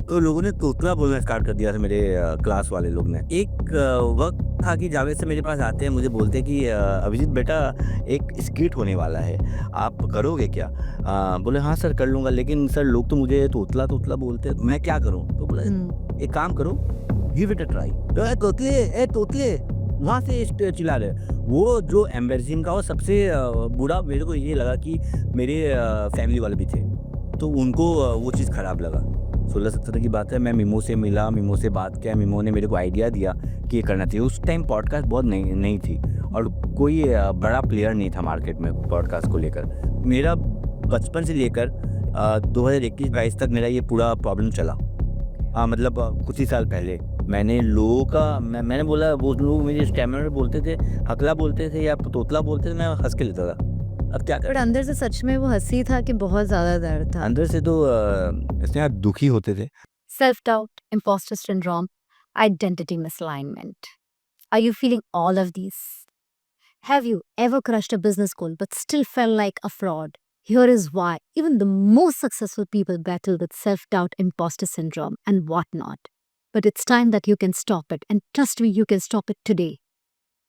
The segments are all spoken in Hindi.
तो लोगों ने तोतला बोलना स्टार्ट कर दिया था मेरे क्लास वाले लोग ने। एक वक़्त था कि जावेद सर मेरे पास आते हैं, मुझे बोलते हैं कि अभिजीत बेटा एक स्किट होने वाला है, आप करोगे क्या? बोले हाँ सर कर लूँगा, लेकिन सर लोग तो मुझे तोतला-तोतला बोलते हैं, मैं क्या करूँ? तो बोला हुँ। एक काम करो, गिव इट अ ट्राई। ए तोतले! वहाँ से चिल्ला रहे। वो जो एम्बैरेसिंग का और सबसे बुरा मेरे को ये लगा कि मेरे फैमिली वाले भी थे। तो उनको वो चीज़ खराब लगा। 16-17 की बात है, मैं मीमो से मिला, मीमो से बात किया, मीमो ने मेरे को आइडिया दिया कि ये करना चाहिए। उस टाइम पॉडकास्ट बहुत नई नई थी और कोई बड़ा प्लेयर नहीं था मार्केट में पॉडकास्ट को लेकर। मेरा बचपन से लेकर 2021-22 तक मेरा ये पूरा प्रॉब्लम चला। मतलब कुछ ही साल पहले मैंने लोगों का मैंने बोला, वो लोग मुझे स्टैमरर बोलते थे, हकला बोलते थे या तोतला बोलते थे, मैं हँस के लेता था। अब क्या बट करें? अंदर से सच में वो हँसी था कि बहुत ज़्यादा दर्द था? अंदर से तो इसमें आप दुखी होते थे। Self doubt, imposter syndrome, identity misalignment. Are you feeling all of these? Have you ever crushed a business goal but still felt like a fraud? Here is why even the most successful people battle with self doubt, imposter syndrome, and whatnot. But it's time that you can stop it, and trust me, you can stop it today.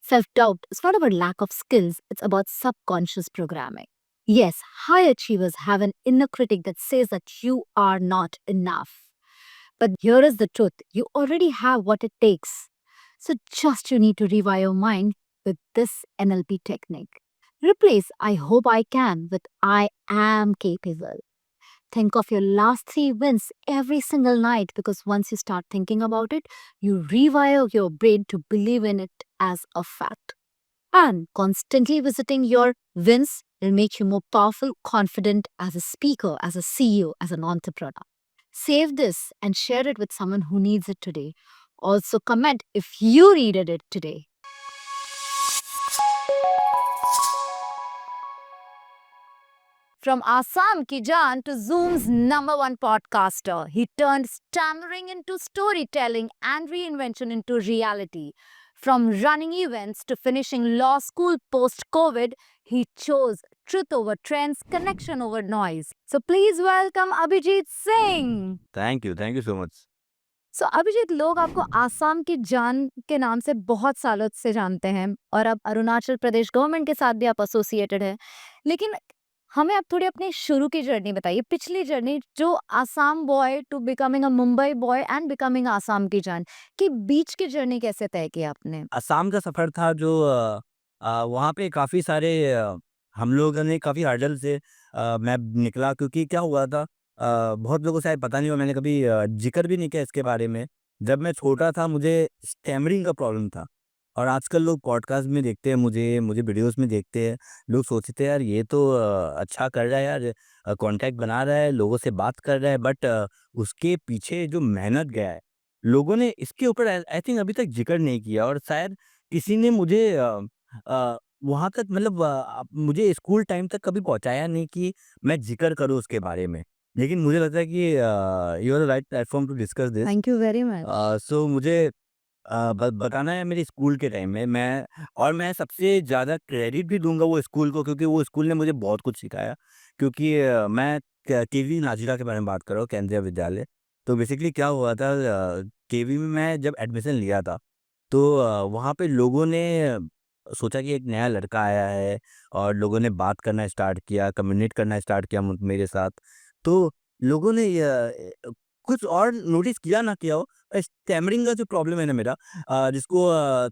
Self doubt is not about lack of skills, it's about subconscious programming. Yes, high achievers have an inner critic that says that you are not enough. But here is the truth, you already have what it takes. So just you need to rewire your mind with this NLP technique. Replace I hope I can with I am capable. Think of your last 3 wins every single night, because once you start thinking about it, you rewire your brain to believe in it as a fact. And constantly visiting your wins will make you more powerful, confident as a speaker, as a CEO, as an entrepreneur. Save this and share it with someone who needs it today. Also, comment if you needed it today. From Assam ki Jaan to Zoom's #1 podcaster, he turned stammering into storytelling and reinvention into reality. From running events to finishing law school post-COVID, he chose truth over trends, connection over noise. So please welcome Abhijit Singh. Thank you so much. So Abhijit, लोग आपको आसाम की जान के नाम से बहुत सालों से जानते हैं और अब अरुणाचल प्रदेश गवर्नमेंट के साथ भी आप एसोसिएटेड हैं। लेकिन हमें आप थोड़ी अपनी शुरू की जर्नी बताइए, पिछली जर्नी, जो Assam boy to becoming a Mumbai boy and becoming Assam की जान के बीच की जर्नी कैसे तय की आपने? असम का सफ़र था जो वहाँ पे काफ़ी सारे हम लोगों ने काफ़ी हर्डल से मैं निकला, क्योंकि क्या हुआ था, बहुत लोगों को शायद पता नहीं हो, मैंने कभी ज़िक्र भी नहीं किया इसके बारे में। जब मैं छोटा था मुझे स्टैमरिंग का प्रॉब्लम था और आजकल लोग पॉडकास्ट में देखते हैं मुझे, मुझे वीडियोज़ में देखते हैं, लोग सोचते हैं यार ये तो अच्छा कर रहा है यार, कॉन्टैक्ट बना रहा है, लोगों से बात कर रहा है, बट उसके पीछे जो मेहनत गया है, लोगों ने इसके ऊपर आई थिंक अभी तक ज़िक्र नहीं किया और शायद किसी ने मुझे वहाँ तक मतलब मुझे स्कूल टाइम तक कभी पहुँचाया नहीं कि मैं ज़िक्र करूँ उसके बारे में। लेकिन मुझे लगता है कि you are the right platform to discuss this. Thank you very much. So मुझे ब बताना है मेरे स्कूल के टाइम में मैं सबसे ज़्यादा क्रेडिट भी दूँगा वो स्कूल को, क्योंकि वो स्कूल ने मुझे बहुत कुछ सिखाया। क्योंकि मैं केवी नाजिरा के बारे में बात कर रहा हूँ, केंद्रीय विद्यालय। तो बेसिकली क्या हुआ था, केवी में मैं जब एडमिशन लिया था, तो वहाँ पे लोगों ने सोचा कि एक नया लड़का आया है और लोगों ने बात करना स्टार्ट किया, कम्युनिकेट करना स्टार्ट किया मेरे साथ। तो लोगों ने कुछ और नोटिस किया ना किया हो, स्टैमरिंग का जो प्रॉब्लम है ना मेरा, जिसको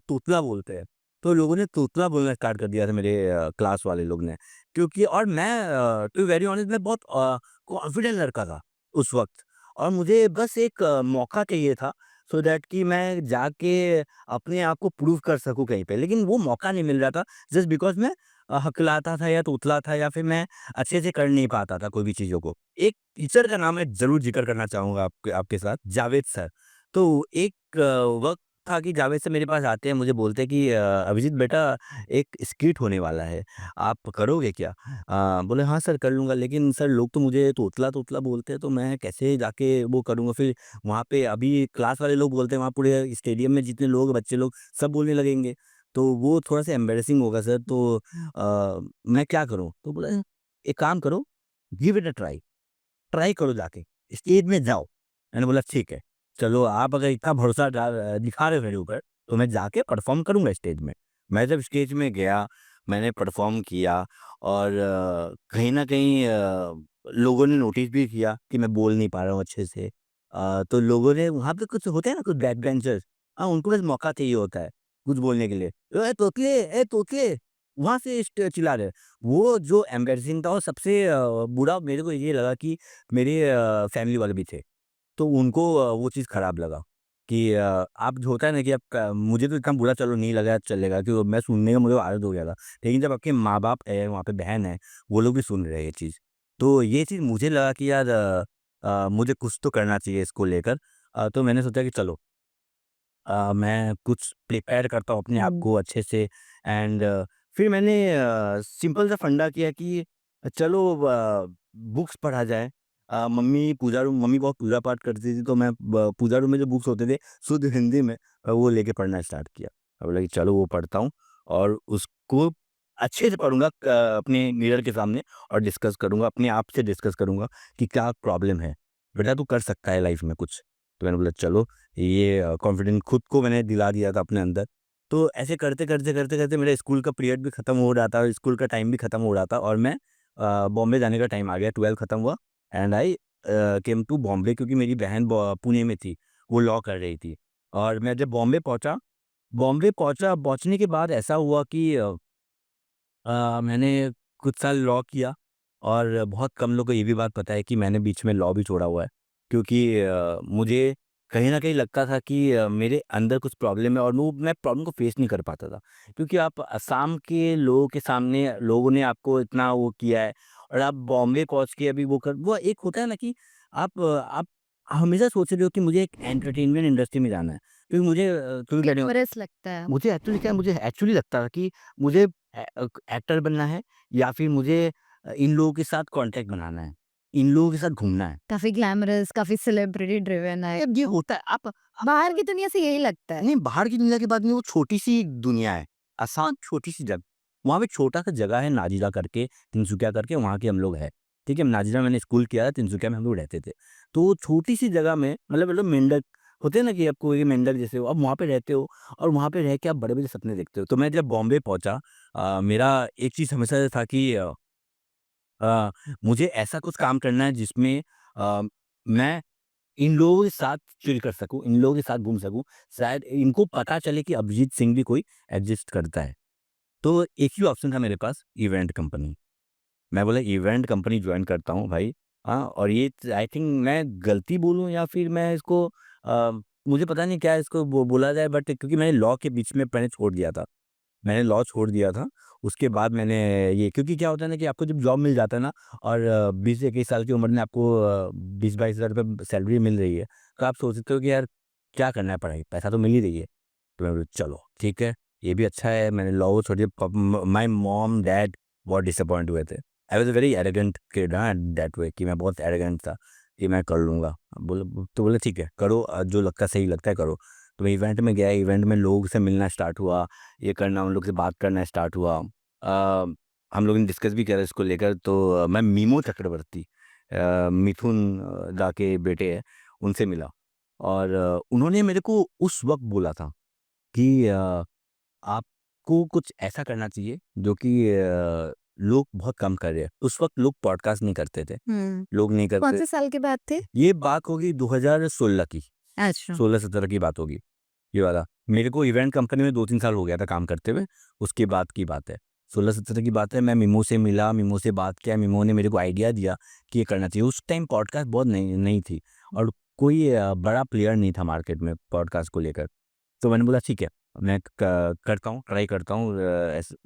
तोतला बोलते हैं, तो लोगों ने तोतला बोलना स्टार्ट कर दिया था मेरे क्लास वाले लोग ने। क्योंकि और मैं टू बी वेरी ऑनेस्ट मैं बहुत कॉन्फिडेंट लड़का था उस वक़्त, और मुझे बस एक मौका चाहिए था सो दैट कि मैं जाके अपने आप को प्रूव कर सकूँ कहीं पे। लेकिन वो मौका नहीं मिल रहा था, जस्ट बिकॉज़ मैं हकलाता था या तोतला था या फिर मैं अच्छे से कर नहीं पाता था कोई भी चीज़ों को। एक टीचर का नाम मैं ज़रूर ज़िक्र करना चाहूँगा आपके आपके साथ, जावेद सर। तो एक वक़्त था कि जावेद सर मेरे पास आते हैं, मुझे बोलते हैं कि अभिजीत बेटा एक स्किट होने वाला है, आप करोगे क्या? बोले हाँ सर कर लूँगा, लेकिन सर लोग तो मुझे तोतला-तोतला बोलते हैं, तो मैं कैसे जाके वो करूँगा? फिर वहाँ पे अभी क्लास वाले लोग बोलते हैं, वहाँ पूरे स्टेडियम में जितने लोग बच्चे लोग सब बोलने लगेंगे, तो वो थोड़ा-सा एम्बैरेसिंग होगा सर, तो मैं क्या करूँ? तो बोला एक काम करो, give it a try, try करो जाके, स्टेज में जाओ, मैंने बोला ठीक है, चलो आप अगर इतना भरोसा दिखा रहे हो मेरे ऊपर, तो मैं जाके परफ़ॉर्म करूँगा स्टेज में। मैं जब स्टेज में गया, मैंने परफ़ॉर्म किया और कहीं न कहीं लोगों ने नोटिस भी किया कि मैं बोल नहीं पा रहा हूँ अच्छे से। तो लोगों ने वहाँ पे कुछ होते हैं ना कुछ बैक बेंचर्स, उनको बस मौका चाहिए होता है, कुछ बोलने के लिए। ए तोतले! वहाँ से चिल्ला रहे हैं। वो जो एम्बैरेसिंग था और सबसे बुरा मेरे को ये लगा कि मेरे फैमिली वाले भी थे। तो उनको वो चीज़ खराब लगा कि आप जो होता है ना कि आप क मुझे तो इतना बुरा चलो नहीं लगा चलेगा कि मैं सुनने का मुझे आदत हो गया था। लेकिन जब आपके माँ-बाप है, वहाँ पे बहन है, वो लोग भी सुन रहे हैं ये चीज़। तो ये चीज़ मुझे लगा कि यार मुझे कुछ तो करना चाहिए इसको लेकर। तो मैंने सोचा कि चलो मैं कुछ प्रिपेयर करता हूँ अपने आप हुँ। को अच्छे से एंड फिर मैंने सिंपल सा फंडा किया कि चलो बुक्स पढ़ा जाए। मम्मी बहुत पूजा पाठ करती थी तो मैं पूजा रूम में जो बुक्स होते थे शुद्ध हिंदी में वो लेके पढ़ना स्टार्ट किया। मैं बोला कि चलो वो पढ़ता हूँ और उसको अच्छे से पढ़ूंगा अपने मिरर के सामने और डिस्कस करूंगा अपने आप से डिस्कस करूंगा कि क्या प्रॉब्लम है। बेटा तू कर सकता है लाइफ में कुछ। तो मैंने बोला चलो ये कॉन्फिडेंस खुद को मैंने दिला दिया था अपने अंदर। तो ऐसे करते मेरा स्कूल का पीरियड भी खत्म हो रहा था और स्कूल का टाइम भी खत्म हो रहा था और मैं बॉम्बे जाने का टाइम आ गया, 12th खत्म हुआ and I came to Bombay क्योंकि मेरी बहन पुणे में थी, वो लॉ कर रही थी। और मैं जब बॉम्बे पहुंचा, पहुंचने के बाद ऐसा हुआ कि मैंने कुछ साल लॉ किया और बहुत कम लोगों को ये भी बात पता है कि मैंने बीच में लॉ भी छोड़ा हुआ है क्योंकि मुझे कहीं न कहीं लगता था कि मेरे अंदर कुछ प्रॉब्लम है और मैं प्रॉब्लम को फेस नहीं कर पाता था। क्योंकि आप असम के लोगों के सामने लोगों ने आपको इतना वो किया है और आप बॉम्बे पहुँच के अभी वो एक होता है ना कि आप हमेशा सोच रहे हो कि मुझे एक एंटरटेनमेंट इंडस्ट्री में जाना है। क्योंकि तुम कह रहे हो ग्लैमरस लगता है। मुझे एक्चुअली क्या है, मुझे एक्चुअली लगता था कि मुझे एक्टर बनना है या फिर मुझे इन लोगों के साथ कॉन्टैक्ट बनाना है, इन लोगों के साथ घूमना है। काफ़ी ग्लैमरस, काफ़ी सेलिब्रिटी ड्रिवन है। अब ये होता है आप बाहर की दुनिया से यही लगता है। नहीं बाहर की दुनिया की बात नहीं, वो छोटी-सी दुनिया है, आसान छोटी-सी वहाँ पे छोटा-सा जगह है नाजीरा करके, तिनसुकिया करके वहाँ के हम लोग हैं। ठीक है? नाजीरा मैंने स्कूल किया था, तिनसुकिया में हम लोग रहते थे। तो छोटी-सी जगह में मतलब मेंढक होते हैं ना कि आपको ये मेंढक जैसे हो, आप वहाँ पे रहते हो और वहाँ पे रह के आप बड़े-बड़े सपने देखते हो। तो मैं जब बॉम्बे पहुँचा मेरा एक चीज़ हमेशा से था कि अ, मुझे ऐसा कुछ काम करना है जिसमें मैं इन लोगों के साथ चिल कर सकूँ, इन लोगों के साथ घूम सकूँ। शायद इनको पता चले कि अभिजीत सिंह भी कोई एग्ज़िस्ट करता है। तो एक ही ऑप्शन था मेरे पास इवेंट कंपनी। मैं बोला इवेंट कंपनी जॉइन करता हूँ भाई। हाँ, और ये आई थिंक मैं गलती बोलूँ या फिर मैं इसको मुझे पता नहीं क्या इसको बोला जाए बट क्योंकि मैंने लॉ के बीच में पहले छोड़ दिया था। मैंने लॉ छोड़ दिया था, उसके बाद मैंने ये क्योंकि क्या होता है ना कि आपको जब जॉब मिल जाता है ना और 20 से 21 साल की उम्र में आपको 20-22 हज़ार रुपए सैलरी मिल रही है, तो आप सोचते हो कि यार क्या करना है पढ़ाई, पैसा तो मिल ही रही है। तो मैं बोला चलो ठीक है, ये भी अच्छा है, मैंने लॉ वो छोड़ दिया। माय मॉम, डैड बहुत डिसअपॉइंट हुए थे। I was a very arrogant kid हाँ, दैट वे कि मैं बहुत एरोगेंट था, कि मैं कर लूँगा। बोले ठीक है, करो जो लगता है सही लगता है करो। तो मैं इवेंट में गया, इवेंट में लोगों से मिलना स्टार्ट हुआ, ये करना, उन लोग से बात करना स्टार्ट हुआ। हम लोगों ने डिस्कस भी किया इसको लेकर तो मैं मीमो चक्रवर्ती मिथुन दा के बेटे हैं, उनसे मिला और उन्होंने मेरे को उस वक़्त बोला था कि आपको कुछ ऐसा करना चाहिए जो कि लोग बहुत कम कर रहे हैं। उस वक़्त लोग पॉडकास्ट नहीं करते थे, हुँ। लोग नहीं कौन करते। से साल की बात थी? ये बात होगी 2016 की, अच्छा। 16-17 की बात होगी। ये वाला। मेरे को इवेंट कंपनी में 2-3 साल हो गया था काम करते हुए, उसके बाद की बात है। 16-17 की बात है, मैं मिमो से मिला, मिमो से बात किया, मिमो ने मेरे को आइडिया दिया कि ये करना चाहिए। उस टाइम पॉडकास्ट बहुत नई नई थी और कोई बड़ा प्लेयर नहीं था मार्केट में पॉडकास्ट को लेकर। तो मैंने बोला ठीक है, मैं करता हूँ, ट्राई करता हूँ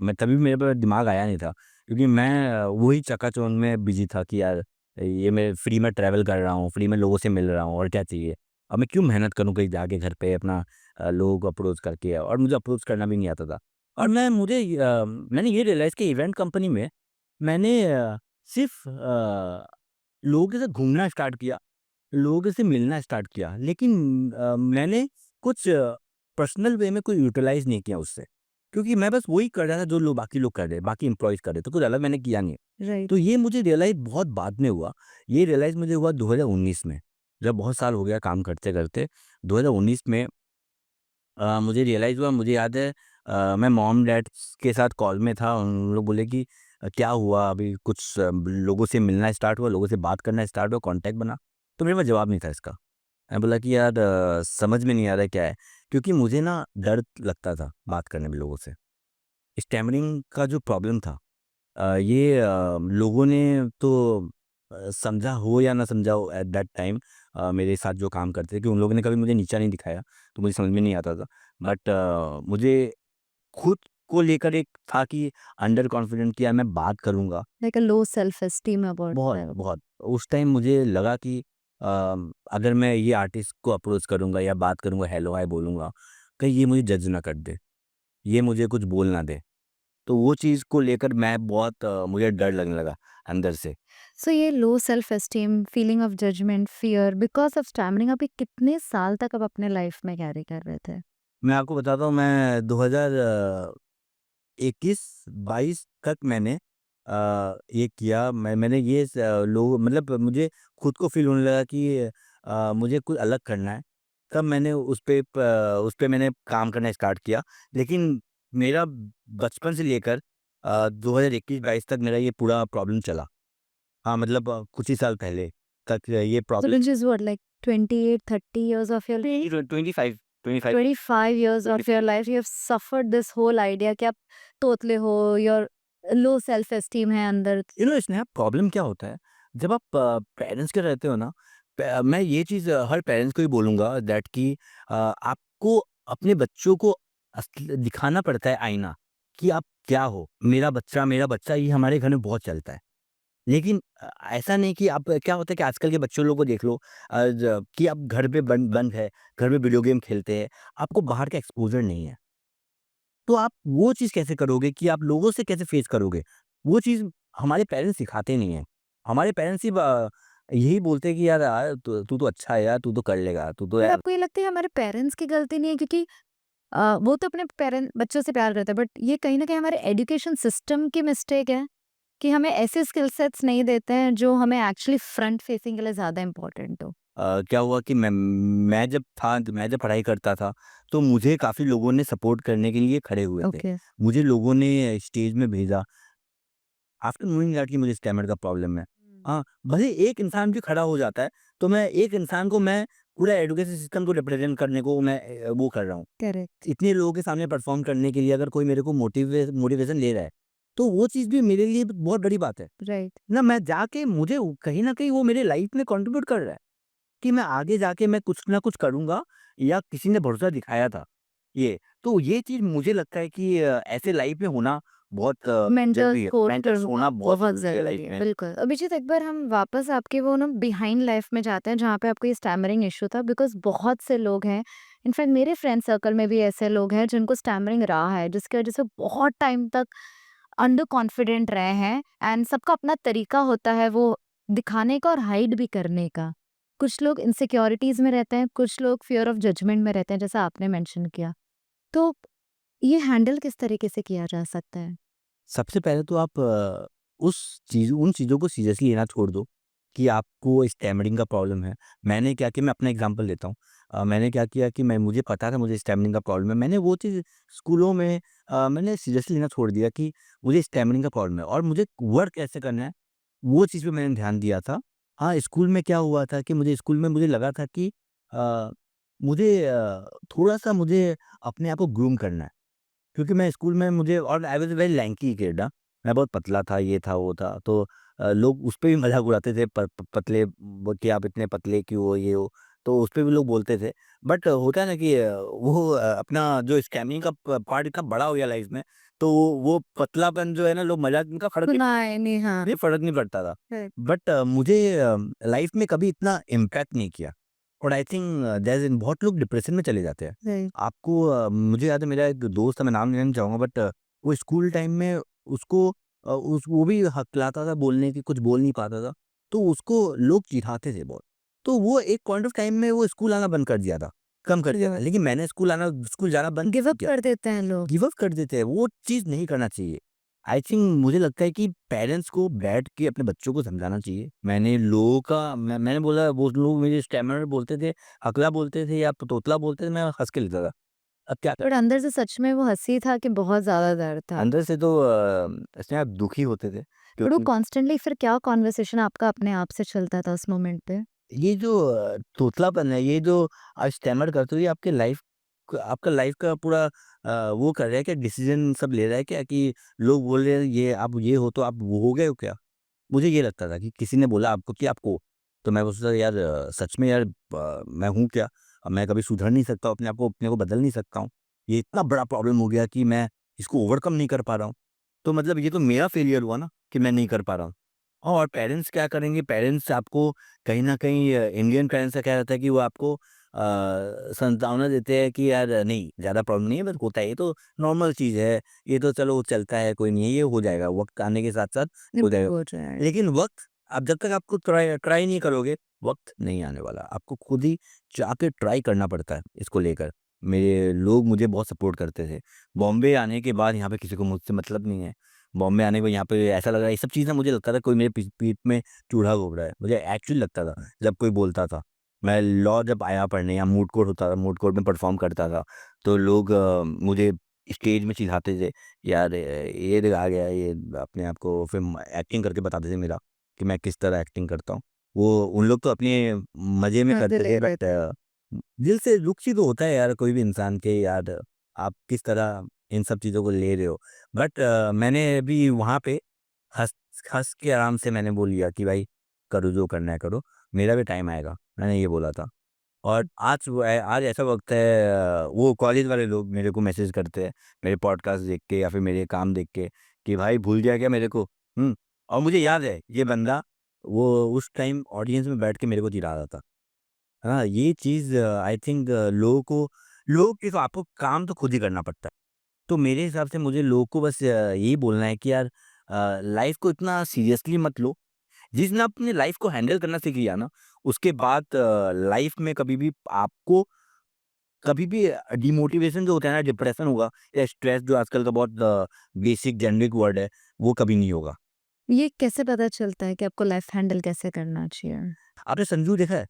मैं तभी मेरे पे दिमाग आया नहीं था क्योंकि मैं वही चकाचौंध में बिज़ी था कि यार ये मैं फ्री में ट्रैवल कर रहा हूँ, फ्री में लोगों से मिल रहा हूँ और क्या चाहिए। अब मैं क्यों मेहनत करूँ कहीं जाके घर पे अपना लोगों को अप्रोच करके और मुझे अप्रोच करना भी नहीं आता था। और मैंने ये रियलाइज़ कि इवेंट कंपनी में मैंने सिर्फ़ लोगों के साथ घूमना स्टार्ट किया, लोगों से मिलना स्टार्ट किया, लेकिन मैंने कुछ पर्सनल वे में कोई यूटिलाइज़ नहीं किया उससे। क्योंकि मैं बस वही कर रहा था जो बाकी लोग कर रहे हैं, बाकी एम्प्लॉइज़ कर रहे थे, कुछ अलग मैंने किया नहीं। राइट। तो ये मुझे रियलाइज़ बहुत बाद में हुआ, ये रियलाइज़ मुझे हुआ 2019 में। जब बहुत साल हो गया काम करते-करते 2019 में मुझे रियलाइज़ हुआ, मुझे याद है मैं मॉम-डैड के साथ कॉल में था, उन लोग बोले कि क्या हुआ? अभी कुछ लोगों से मिलना स्टार्ट हुआ, लोगों से बात करना स्टार्ट हुआ, कॉन्टैक्ट बना। तो मेरे पास जवाब नहीं था इसका। मैं बोला कि यार समझ में नहीं आ रहा है क्या है? क्योंकि मुझे ना डर लगता था बात करने में लोगों से। स्टैमरिंग का जो प्रॉब्लम था ये लोगों ने तो समझा हो या ना समझा हो एट दैट टाइम मेरे साथ जो काम करते थे कि उन लोगों ने कभी मुझे नीचा नहीं दिखाया, तो मुझे समझ में नहीं आता था। बट मुझे खुद को लेकर एक था कि अंडर कॉन्फिडेंट कि यार मैं बात करूँगा। Like a low self-esteem about बहुत, self. बहुत। उस टाइम मुझे लगा कि अगर मैं ये आर्टिस्ट को अप्रोच करूँगा या बात करूँगा, हेलो हाय बोलूँगा, कहीं ये मुझे जज ना कर दे, ये मुझे कुछ बोल ना दे। तो वो चीज़ को लेकर मैं बहुत मुझे डर लगने लगा अंदर से। So ये लो self esteem, feeling of judgement, fear because of stammering आप ये कितने साल तक आप अपने लाइफ में कैरी कर रहे थे? मैं आपको बताता हूँ मैं 2021-22 तक मैंने ये किया मैंने ये लोग मतलब मुझे खुद को फ़ील होने लगा कि मुझे कुछ अलग करना है। तब मैंने उस पे मैंने काम करना स्टार्ट किया। लेकिन मेरा बचपन से लेकर 2021-22 तक मेरा ये पूरा प्रॉब्लम चला। हाँ, मतलब कुछ ही साल पहले तक ये So problem which is what, like 28, 30 years of your life? 25 25 25 years of your life you have suffered this whole idea कि आप तोतले हो, your low self esteem है अंदर. स्नेहा प्रॉब्लम क्या होता है जब आप पेरेंट्स के रहते हो ना मैं ये चीज़ हर पेरेंट्स को ही बोलूँगा दैट कि आपको अपने बच्चों को दिखाना पड़ता है आईना कि आप क्या हो मेरा बच्चा ये हमारे घर में बहुत चलता है लेकिन ऐसा नहीं कि आप क्या होता है कि आजकल के बच्चों लोगों को देख लो कि आप घर पे बंद बंद है घर में वीडियो गेम खेलते हैं आपको बाहर का एक्सपोजर नहीं है तो आप वो चीज़ कैसे करोगे कि आप लोगों से कैसे फेस करोगे? वो चीज़ हमारे पेरेंट्स सिखाते नहीं हैं। हमारे पेरेंट्स सिर्फ़ यही बोलते हैं कि यार तू तो अच्छा है यार, तू तो कर लेगा, तू तो पर यार आपको ये लगता है हमारे पेरेंट्स की गलती नहीं है क्योंकि वो तो अपने पेरेंट बच्चों से प्यार करते हैं बट ये कहीं ना कहीं हमारे एजुकेशन सिस्टम की मिस्टेक है कि हमें ऐसे स्किल सेट्स नहीं देते हैं जो हमें एक्चुअली फ्रंट फेसिंग के लिए ज़्यादा इम्पोर्टेंट हो. क्या हुआ कि मैं जब पढ़ाई करता था, तो मुझे काफ़ी लोगों ने सपोर्ट करने के लिए खड़े हुए थे। ओके. मुझे लोगों ने स्टेज में भेजा आफ्टर नोइंग दैट कि मुझे स्टैमर का प्रॉब्लम है। हाँ, भले एक इंसान भी खड़ा हो जाता है, तो मैं एक इंसान को मैं पूरा एजुकेशन सिस्टम को रिप्रेज़ेंट करने को मैं वो कर रहा हूँ। करेक्ट. इतने लोगों के सामने परफ़ॉर्म करने के लिए अगर कोई मेरे को मोटिवेशन ले रहा है, तो वो चीज़ भी मेरे लिए बहुत बड़ी बात है। राइट. ना मैं जाके मुझे कहीं न कहीं वो मेरे लाइफ़ में कंट्रीब्यूट कर रहा है, कि मैं आगे जाके मैं कुछ ना कुछ करूँगा या किसी ने भरोसा दिखाया था, ये। तो ये चीज़ मुझे लगता है कि ऐसे लाइफ़ में होना बहुत मेंटल ज़रूरी है। सपोर्ट मेंटर्स होना बहुत बहुत ज़रूरी है ज़रूरी लाइफ़ है, में। बिल्कुल. अभिजीत एक बार हम वापस आपके वो ना बिहाइंड लाइफ में जाते हैं जहाँ पे आपको ये स्टैमरिंग इशू था बिकॉज़ बहुत से लोग हैं, इनफैक्ट मेरे फ्रेंड सर्कल में भी ऐसे लोग हैं जिनको स्टैमरिंग रहा है, जिसकी वजह से बहुत टाइम तक अंडर कॉन्फिडेंट रहे हैं एंड सबका अपना तरीका होता है वो दिखाने का और हाइड भी करने का. कुछ लोग इनसिक्योरिटीज़ में रहते हैं, कुछ लोग फियर ऑफ जजमेंट में रहते हैं जैसा आपने मेंशन किया. तो ये हैंडल किस तरीके से किया जा सकता है? सबसे पहले तो आप उन चीज़ों को सीरियसली लेना छोड़ दो कि आपको स्टैमरिंग का प्रॉब्लम है। मैंने क्या किया मैं अपना एग्ज़ाम्पल देता हूँ। मैंने क्या किया कि मैं मुझे पता था मुझे स्टैमरिंग का प्रॉब्लम है। मैंने वो चीज़ स्कूलों में मैंने सीरियसली लेना छोड़ दिया कि मुझे स्टैमरिंग का प्रॉब्लम है और मुझे वर्क कैसे करना है, वो चीज़ पे मैंने ध्यान दिया था। हाँ, स्कूल में क्या हुआ था कि मुझे लगा था कि अ, थोड़ा-सा मुझे अपने आप को ग्रूम करना है। क्योंकि मैं स्कूल में मुझे और I was a very lanky kid मैं बहुत पतला था, ये था, वो था। तो लोग उस पे भी मज़ाक उड़ाते थे प प पतले कि आप इतने पतले क्यों हो, ये हो। तो उस पे भी लोग बोलते थे। बट होता है ना कि अपना जो स्कैमिंग का प पार्ट इतना बड़ा हो गया लाइफ़ में, तो वो पतलापन जो है ना लोग मज़ाक उनका सुना है, नहीं, हाँ. फ़र्क नहीं पड़ता था। राइट. बट मुझे लाइफ़ में कभी इतना इम्पैक्ट नहीं किया और आई थिंक दैट इन बहुत लोग डिप्रेशन में चले जाते हैं। राइट. आपको मुझे याद है मेरा एक दोस्त है मैं नाम नहीं लेना चाहूँगा बट वो स्कूल टाइम में उसको वो भी हकलाता था बोलने की कुछ बोल नहीं पाता था। तो उसको लोग चिढ़ाते थे बहुत। तो वो एक पॉइंट ऑफ टाइम में वो स्कूल आना बंद कर दिया था, कम कर दिया था। लेकिन मैंने स्कूल जाना बंद गिव नहीं अप किया। कर देते हैं लोग. गिव अप कर देते हैं, वो चीज़ नहीं करना चाहिए। आई थिंक मुझे लगता है कि पेरेंट्स को बैठ के अपने बच्चों को समझाना चाहिए। मैंने लोगों का मैंने बोला, वो लोग मुझे स्टैमरर बोलते थे, अकला बोलते थे या तोतला बोलते थे, मैं हँस के लेता था। अब क्या करें? बट अंदर से सच में वो हँसी था कि बहुत ज़्यादा दर्द था? अंदर से तो इसमें आप दुखी होते थे बट वो क्योंकि कॉन्स्टेंटली फिर क्या कन्वर्सेशन आपका अपने आप से चलता था उस मोमेंट पे? ये जो तोतलापन है, ये जो आप स्टैमर करते हो, ये आपके लाइफ आपका लाइफ का पूरा वो कर रहा है क्या, डिसीजन सब ले रहा है क्या, कि लोग बोल रहे हैं ये आप ये हो तो आप वो हो गए हो क्या? मुझे ये लगता था कि किसी ने बोला आपको कि आपको, तो मैं सोचता था यार सच में यार मैं हूँ क्या? अब मैं कभी सुधर नहीं सकता हूँ, अपने को बदल नहीं सकता हूँ। ये इतना बड़ा प्रॉब्लम हो गया कि मैं इसको ओवरकम नहीं कर पा रहा हूँ। तो मतलब ये तो मेरा फेलियर हुआ ना कि मैं नहीं कर पा रहा हूँ। और पेरेंट्स क्या करेंगे, पेरेंट्स आपको कहीं न कहीं इंडियन पेरेंट्स का क्या रहता है कि वो आपको सांत्वना देते हैं कि यार नहीं ज़्यादा प्रॉब्लम नहीं है, बस होता है, ये तो नॉर्मल चीज़ है, ये तो चलो चलता है, कोई नहीं है, ये हो जाएगा, वक़्त आने के साथ-साथ हो जाएगा। हो जाए। लेकिन वक़्त आप जब तक आपको ट्राई ट्राई नहीं करोगे, वक़्त नहीं आने वाला। आपको खुद ही जाके ट्राई करना पड़ता है इसको लेकर। मेरे लोग मुझे बहुत सपोर्ट करते थे। बॉम्बे आने के बाद यहाँ पे किसी को मुझसे मतलब नहीं है। बॉम्बे आने के बाद यहाँ पे ऐसा लग रहा है, ये सब चीज़ ना मुझे लगता था कोई मेरे पीठ में चूल्हा घोप रहा है। मुझे एक्चुअली लगता था जब कोई बोलता था। मैं लॉ जब आया पढ़ने, या मूड कोर्ट होता था, मूड कोर्ट में परफ़ॉर्म करता था, तो लोग मुझे स्टेज में चिढ़ाते थे, यार ये देख आ गया, ये अपने आप को फिर एक्टिंग करके बताते थे मेरा कि मैं किस तरह एक्टिंग करता हूँ। वो उन लोग तो अपने मज़े में मज़े करते ले थे, रहे बट थे। दिल से दुःख ही तो होता है यार कोई भी इंसान के, यार आप किस तरह इन सब चीज़ों को ले रहे हो। बट मैंने भी वहाँ पे हँस हँस के आराम से मैंने बोल लिया कि भाई करो जो करना है करो, मेरा भी टाइम आएगा, मैंने ये बोला था। और आज ऐसा वक़्त है, वो कॉलेज वाले लोग मेरे को मैसेज करते हैं, मेरे पॉडकास्ट देख के या फिर मेरे काम देख के, कि भाई भूल गया क्या मेरे को? हुँ। और मुझे याद है ये बंदा, वो उस टाइम ऑडियंस में बैठ के मेरे को चिढ़ा रहा था। हाँ, ये चीज़ आई थिंक लोगों की तो आपको काम तो खुद ही करना पड़ता है। तो मेरे हिसाब से मुझे लोगों को बस यही बोलना है कि यार लाइफ़ को इतना सीरियसली मत लो। जिसने अपनी लाइफ़ को हैंडल करना सीख लिया ना, उसके बाद लाइफ़ में कभी भी आपको कभी भी डिमोटिवेशन जो होता है ना, डिप्रेशन होगा या स्ट्रेस जो आजकल का बहुत बेसिक जेनेरिक वर्ड है, वो कभी नहीं होगा। ये कैसे पता चलता है कि आपको लाइफ हैंडल कैसे करना चाहिए? आपने संजू देखा है?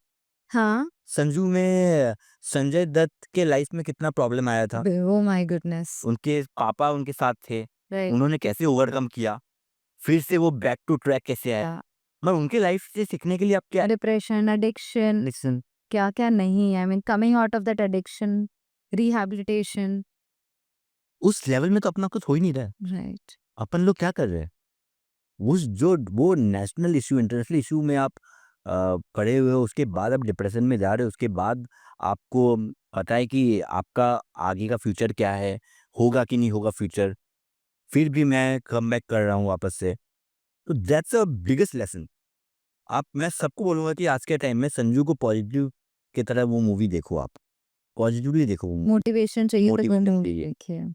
हाँ। संजू में संजय दत्त के लाइफ़ में कितना प्रॉब्लम आया था। Oh my goodness! उनके पापा उनके साथ थे, राइट। उन्होंने कैसे ओवरकम किया, फिर से वो बैक टू ट्रैक कैसे आए। मैं उनके लाइफ़ से सीखने के लिए आप क्या डिप्रेशन, एडिक्शन, लिसन क्या-क्या नहीं है। I mean coming out of that addiction, rehabilitation. उस लेवल में तो अपना कुछ हो ही नहीं रहा है। राइट। अपन लोग क्या कर रहे हैं? वो नेशनल इश्यू, इंटरनेशनल इश्यू में आप पड़े हुए हो, उसके बाद आप डिप्रेशन में जा रहे हो, उसके बाद आपको पता है कि आपका आगे का फ्यूचर क्या है, होगा कि नहीं होगा फ्यूचर, फिर भी मैं कमबैक कर रहा हूँ वापस से। तो दैट्स अ बिगेस्ट लेसन। आप मैं सबको बोलूँगा कि आज के टाइम में संजू को पॉजिटिव की तरह वो मूवी देखो आप। पॉजिटिवली देखो वो मूवी, मोटिवेशन चाहिए तो मोटिवेशन मूवी चाहिए। देखिए।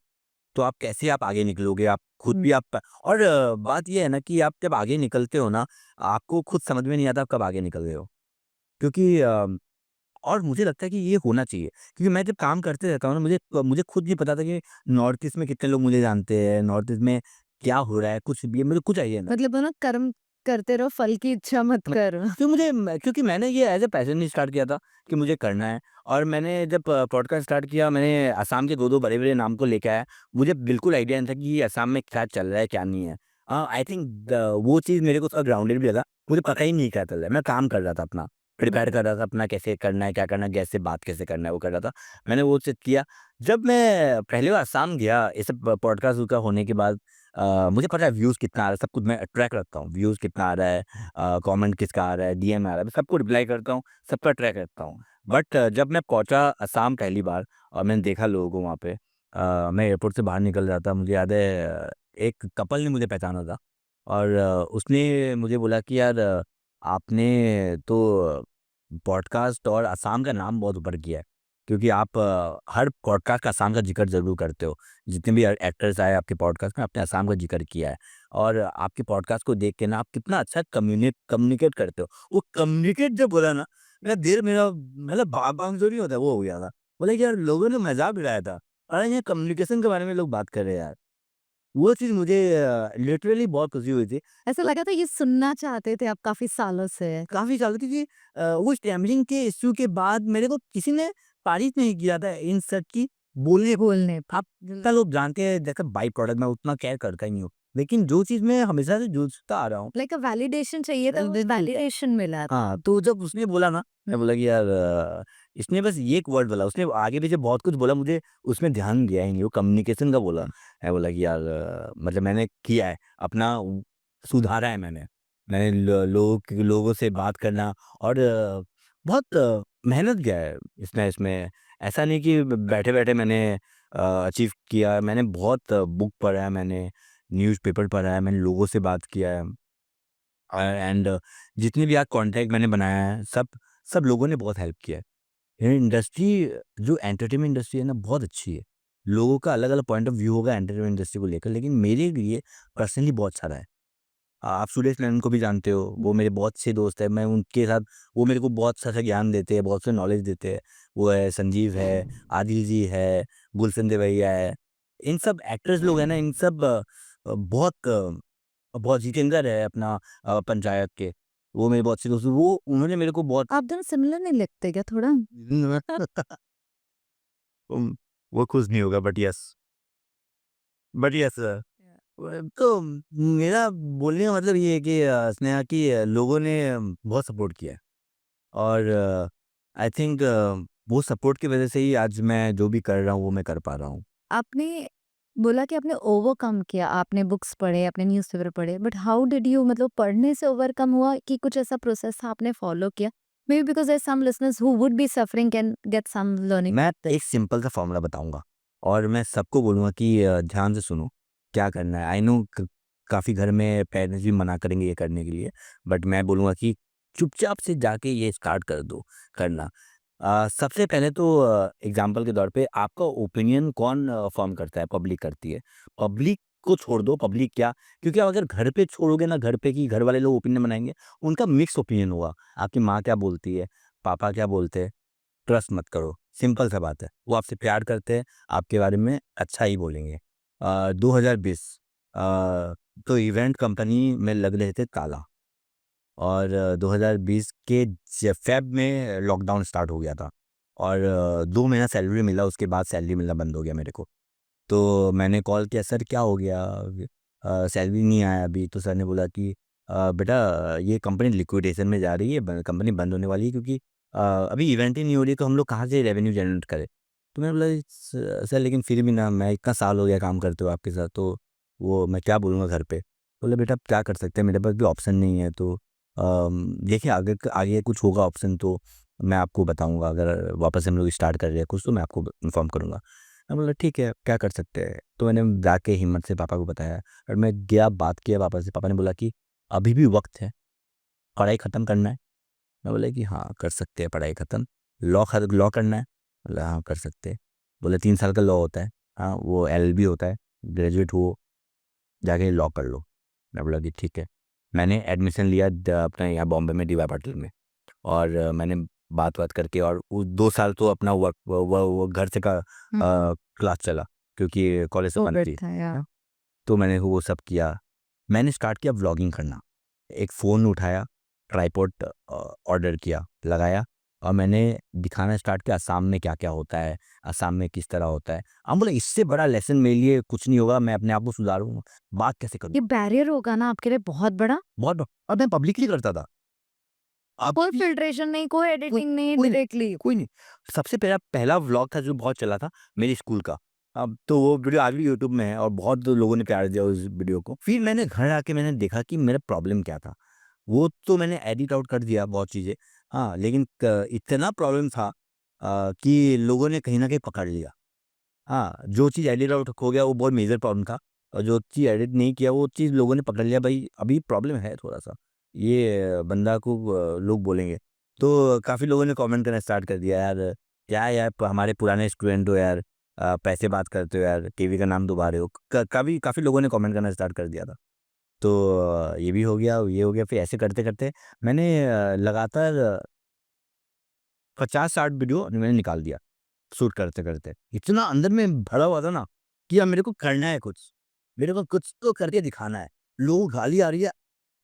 तो आप कैसे आप आगे निकलोगे, आप खुद हुँ। भी आप और बात ये है ना कि आप जब आगे निकलते हो ना, आपको खुद समझ में नहीं आता आप कब आगे निकल गए हो। क्योंकि और मुझे लगता है कि ये होना चाहिए, क्योंकि मैं जब काम करते रहता हूँ ना, मुझे खुद नहीं पता था कि नॉर्थ ईस्ट में कितने लोग मुझे जानते हैं, नॉर्थ ईस्ट में क्या हो रहा है, कुछ भी मुझे कुछ आइडिया नहीं। मतलब वो ना कर्म करते रहो, फल की इच्छा मत करो। क्योंकि मैंने ये एज़ अ पैशन नहीं स्टार्ट किया था कि मुझे करना है, और मैंने जब पॉडकास्ट स्टार्ट किया, मैंने असम के 2-2 बड़े-बड़े नाम को लेके आया। मुझे बिल्कुल आइडिया नहीं था कि ये असम में क्या चल रहा है, क्या नहीं है। आई थिंक वो चीज़ मेरे को थोड़ा ग्राउंडेड भी लगा। मुझे पता ही नहीं क्या चल रहा है। मैं काम कर रहा था अपना, प्रिपेयर कर रहा था अपना, कैसे करना है, क्या करना है, कैसे बात कैसे करना है, वो कर रहा था। मैंने वो चीज़ किया। जब मैं पहली बार असम गया, ये सब पॉडकास्ट का होने के बाद मुझे पता है व्यूज़ कितना आ रहा है, सब कुछ मैं ट्रैक रखता हूँ। व्यूज़ कितना आ रहा है, कमेंट किसका आ रहा है, डीएम आ रहा है, मैं सबको रिप्लाई करता हूँ, सबका ट्रैक रखता हूँ। बट जब मैं पहुँचा असम पहली बार और मैंने देखा लोगों को वहाँ पे, मैं एयरपोर्ट से बाहर निकल रहा था, मुझे याद है एक कपल ने मुझे पहचाना था, और उसने मुझे बोला कि यार आपने तो पॉडकास्ट और असम का नाम बहुत ऊपर किया है, क्योंकि आप हर पॉडकास्ट का असम का ज़िक्र ज़रूर करते हो। जितने भी एक्टर्स आए आपके पॉडकास्ट में, आपने असम का ज़िक्र किया है, और आपके पॉडकास्ट को देख के ना आप कितना अच्छा कम्युनिकेट करते हो। वो कम्युनिकेट जब बोला ना, मेरा मतलब भाग-भाग जो नहीं होता वो हो गया था। बोला कि यार लोगों ने मज़ाक उड़ाया था। अरे ये कम्युनिकेशन के बारे में लोग बात कर रहे हैं यार। वो चीज़ मुझे लिटरली बहुत खुशी हुई थी। ऐसा लगा था ये सुनना चाहते थे आप काफ़ी सालों से। काफ़ी सालों क्योंकि वो स्टैमरिंग के इश्यू के बाद मेरे को किसी ने तारीफ़ नहीं किया था इन सब की बोलने बोलने पे। आप जितना लोग जानते हैं जैसे बाई प्रोडक्ट मैं उतना केयर करता ही नहीं हूँ। लेकिन जो चीज़ मैं हमेशा से जूझता आ रहा हूँ लाइक वैलिडेशन चाहिए था, वो बिल्कुल। वैलिडेशन मिला। हाँ, तो जब उसने बोला ना, मैं बोला कि यार इसने बस ये एक वर्ड बोला, उसने आगे-पीछे बहुत कुछ बोला मुझे उसमें ध्यान दिया ही नहीं, वो कम्युनिकेशन का बोला। मैं बोला कि यार मतलब मैंने किया है, अपना सुधारा है मैंने। मैंने लोगों से बात करना और बहुत मेहनत किया है इसमें। ऐसा नहीं कि बैठे-बैठे मैंने अचीव किया, मैंने बहुत बुक पढ़ा है मैंने, न्यूज़पेपर पढ़ा है, मैंने लोगों से बात किया है। एंड जितने भी आज कॉन्टैक्ट मैंने बनाया है सब सब लोगों ने बहुत हेल्प किया है। ये इंडस्ट्री जो एंटरटेनमेंट इंडस्ट्री है ना बहुत अच्छी है। लोगों का अलग-अलग पॉइंट ऑफ व्यू होगा एंटरटेनमेंट इंडस्ट्री को लेकर लेकिन मेरे लिए पर्सनली बहुत सारा है। आप सुरेश नैन को भी जानते हो, वो मेरे बहुत अच्छे दोस्त हैं। मैं उनके साथ वो मेरे को बहुत सारा ज्ञान देते हैं, बहुत सा नॉलेज देते हैं। वो है संजीव है, आदिल जी है, गुलशन देवैया है। इन सब एक्टर्स लोग हैं ना, इन सब बहुत जितेंद्र है अपना पंचायत के, वो मेरे बहुत अच्छे दोस्त हैं। वो उन्होंने मेरे को बहुत आप दोनों सिमिलर नहीं लगते क्या थोड़ा? उम, वो खुश नहीं होगा बट यस तो मेरा बोलने का मतलब ये है कि स्नेहा कि लोगों ने बहुत सपोर्ट किया है और आई थिंक वो सपोर्ट की वजह से ही आज मैं जो भी कर रहा हूँ वो मैं कर पा रहा हूँ। आपने बोला कि आपने ओवरकम किया, आपने बुक्स पढ़े, आपने न्यूज़पेपर पढ़े, बट हाउ डिड यू, मतलब पढ़ने से ओवरकम हुआ कि कुछ ऐसा प्रोसेस था आपने फॉलो किया? Maybe because there some listeners who would be suffering can get some learning. मैं एक सिंपल सा फॉर्मूला बताऊँगा और मैं सबको बोलूँगा कि ध्यान से सुनो, क्या करना है। आई नो काफ़ी घर में पेरेंट्स भी मना करेंगे ये करने के लिए, बट मैं बोलूँगा कि चुपचाप से जाके ये स्टार्ट कर दो करना। सबसे पहले तो एग्ज़ाम्पल के तौर पे आपका ओपिनियन कौन फ़ॉर्म करता है? पब्लिक करती है। पब्लिक को छोड़ दो, पब्लिक क्या क्योंकि आप अगर घर पे छोड़ोगे ना घर पे कि घर वाले लोग ओपिनियन बनाएँगे, उनका मिक्स ओपिनियन होगा। आपकी माँ क्या बोलती है, पापा क्या बोलते हैं, ट्रस्ट मत करो, सिंपल सा बात है। वो आपसे प्यार करते हैं, आपके बारे में अच्छा ही बोलेंगे। 2020 अ, तो इवेंट कंपनी में लग रहे थे ताला और 2020 के फ़ेब में लॉकडाउन स्टार्ट हो गया था और 2 महीना सैलरी मिला, उसके बाद सैलरी मिलना बंद हो गया मेरे को। तो मैंने कॉल किया, "सर क्या हो गया? सैलरी नहीं आया अभी।" तो सर ने बोला कि बेटा ये कंपनी लिक्विडेशन में जा रही है, ब कंपनी बंद होने वाली है क्योंकि अभी इवेंट ही नहीं हो रही है, तो हम लोग कहाँ से रेवेन्यू जनरेट करें?" तो मैंने बोला, "स सर लेकिन फिर भी ना मैं इतना साल हो गया काम करते हुए आपके साथ, तो वो मैं क्या बोलूँगा घर पे?" बोले, "बेटा अब क्या कर सकते हैं, मेरे पास भी ऑप्शन नहीं है, तो देखिए आगे कुछ होगा ऑप्शन तो मैं आपको बताऊँगा, अगर वापस से हम लोग स्टार्ट कर रहे हैं कुछ तो मैं आपको इन्फॉर्म करूँगा।" मैं बोला ठीक है, क्या कर सकते हैं? तो मैंने जाके हिम्मत से पापा को बताया और मैं गया बात किया पापा से, पापा ने बोला कि अभी भी वक़्त है, पढ़ाई ख़त्म करना है? मैं बोला कि हाँ, कर सकते हैं पढ़ाई ख़त्म। लॉ करना है? बोला हाँ, कर सकते हैं। बोले 3 साल का लॉ होता है, हाँ, वो एलएलबी होता है, ग्रेजुएट हो, जाके लॉ कर लो। मैं बोला कि ठीक है। मैंने एडमिशन लिया अपने यहाँ बॉम्बे में डीवाय पाटिल में और मैंने बात-वात करके और वो 2 साल तो अपना वर्क वो घर से का क्लास चला क्योंकि कॉलेज से बंद कोविड थी। था या हाँ, तो मैंने वो सब किया। मैंने स्टार्ट किया व्लॉगिंग करना। एक फ़ोन उठाया, ट्राइपॉड ऑर्डर किया, लगाया और मैंने दिखाना स्टार्ट किया असम में क्या-क्या होता है, असम में किस तरह होता है। हम बोले इससे बड़ा लेसन मेरे लिए कुछ नहीं होगा, मैं अपने आप को सुधारूँगा, बात कैसे करूँ? ये बैरियर होगा ना आपके लिए बहुत बड़ा? बहुत और मैं पब्लिकली करता था। अब कोई फ़िल्ट्रेशन नहीं, कोई कोई एडिटिंग नहीं, कोई नहीं डायरेक्टली। कोई नहीं। सबसे पहला पहला व्लॉग था जो बहुत चला था मेरे स्कूल का। अब तो वो वीडियो आज भी यूट्यूब में है और बहुत लोगों ने प्यार दिया उस वीडियो को। फिर मैंने घर आके मैंने देखा कि मेरा प्रॉब्लम क्या था। वो तो मैंने एडिट आउट कर दिया बहुत चीज़ें। हाँ, लेकिन क इतना प्रॉब्लम था कि लोगों ने कहीं न कहीं पकड़ लिया। हाँ, जो चीज़ एडिट आउट हो गया वो बहुत मेजर प्रॉब्लम था और जो चीज़ एडिट नहीं किया वो चीज़ लोगों ने पकड़ लिया भाई अभी प्रॉब्लम है थोड़ा-सा। ये बंदा को लोग बोलेंगे। तो काफ़ी लोगों ने कमेंट करना स्टार्ट कर दिया यार, क्या है यार हमारे पुराने स्टूडेंट हो यार पैसे बात करते हो यार, टीवी का नाम डुबा रहे हो। क काफ़ी काफ़ी लोगों ने कमेंट करना स्टार्ट कर दिया था। तो ये भी हो गया, ये हो गया फिर ऐसे करते-करते मैंने लगातार 50-60 वीडियो मैंने निकाल दिया। शूट करते-करते। इतना अंदर में भरा हुआ था ना कि अब मेरे को करना है कुछ। मेरे को कुछ तो करके दिखाना है। लोगों को गाली आ रही है,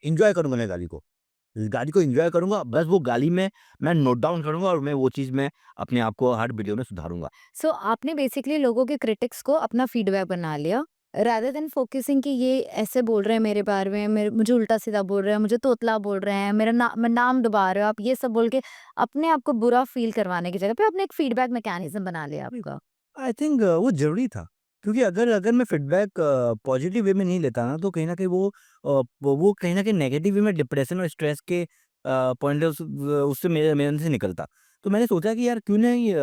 एन्जॉय करूँगा मैं गाली को एन्जॉय करूँगा, बस वो गाली में मैं नोट डाउन करूँगा और मैं वो चीज़ में अपने आप को हर वीडियो में सुधारूँगा। सो आपने बेसिकली लोगों के क्रिटिक्स को अपना फीडबैक बना लिया रादर देन फोकसिंग कि ये ऐसे बोल रहे हैं मेरे बारे में, मुझे उल्टा सीधा बोल रहे हैं, मुझे तोतला बोल रहे हैं, मैं नाम डुबा रहे हो आप, ये सब बोल के अपने आप को बुरा फील करवाने की जगह पे आपने एक फीडबैक मैकेनिज्म बना लिया आपका। आई थिंक वो ज़रूरी था। क्योंकि अगर अगर मैं फीडबैक पॉज़िटिव वे में नहीं लेता ना, तो कहीं न कहीं वो कहीं न कहीं नेगेटिव वे में डिप्रेशन और स्ट्रेस के पॉइंट ऑफ उससे मेरे मेरे अंदर से निकलता। तो मैंने सोचा कि यार क्यों नहीं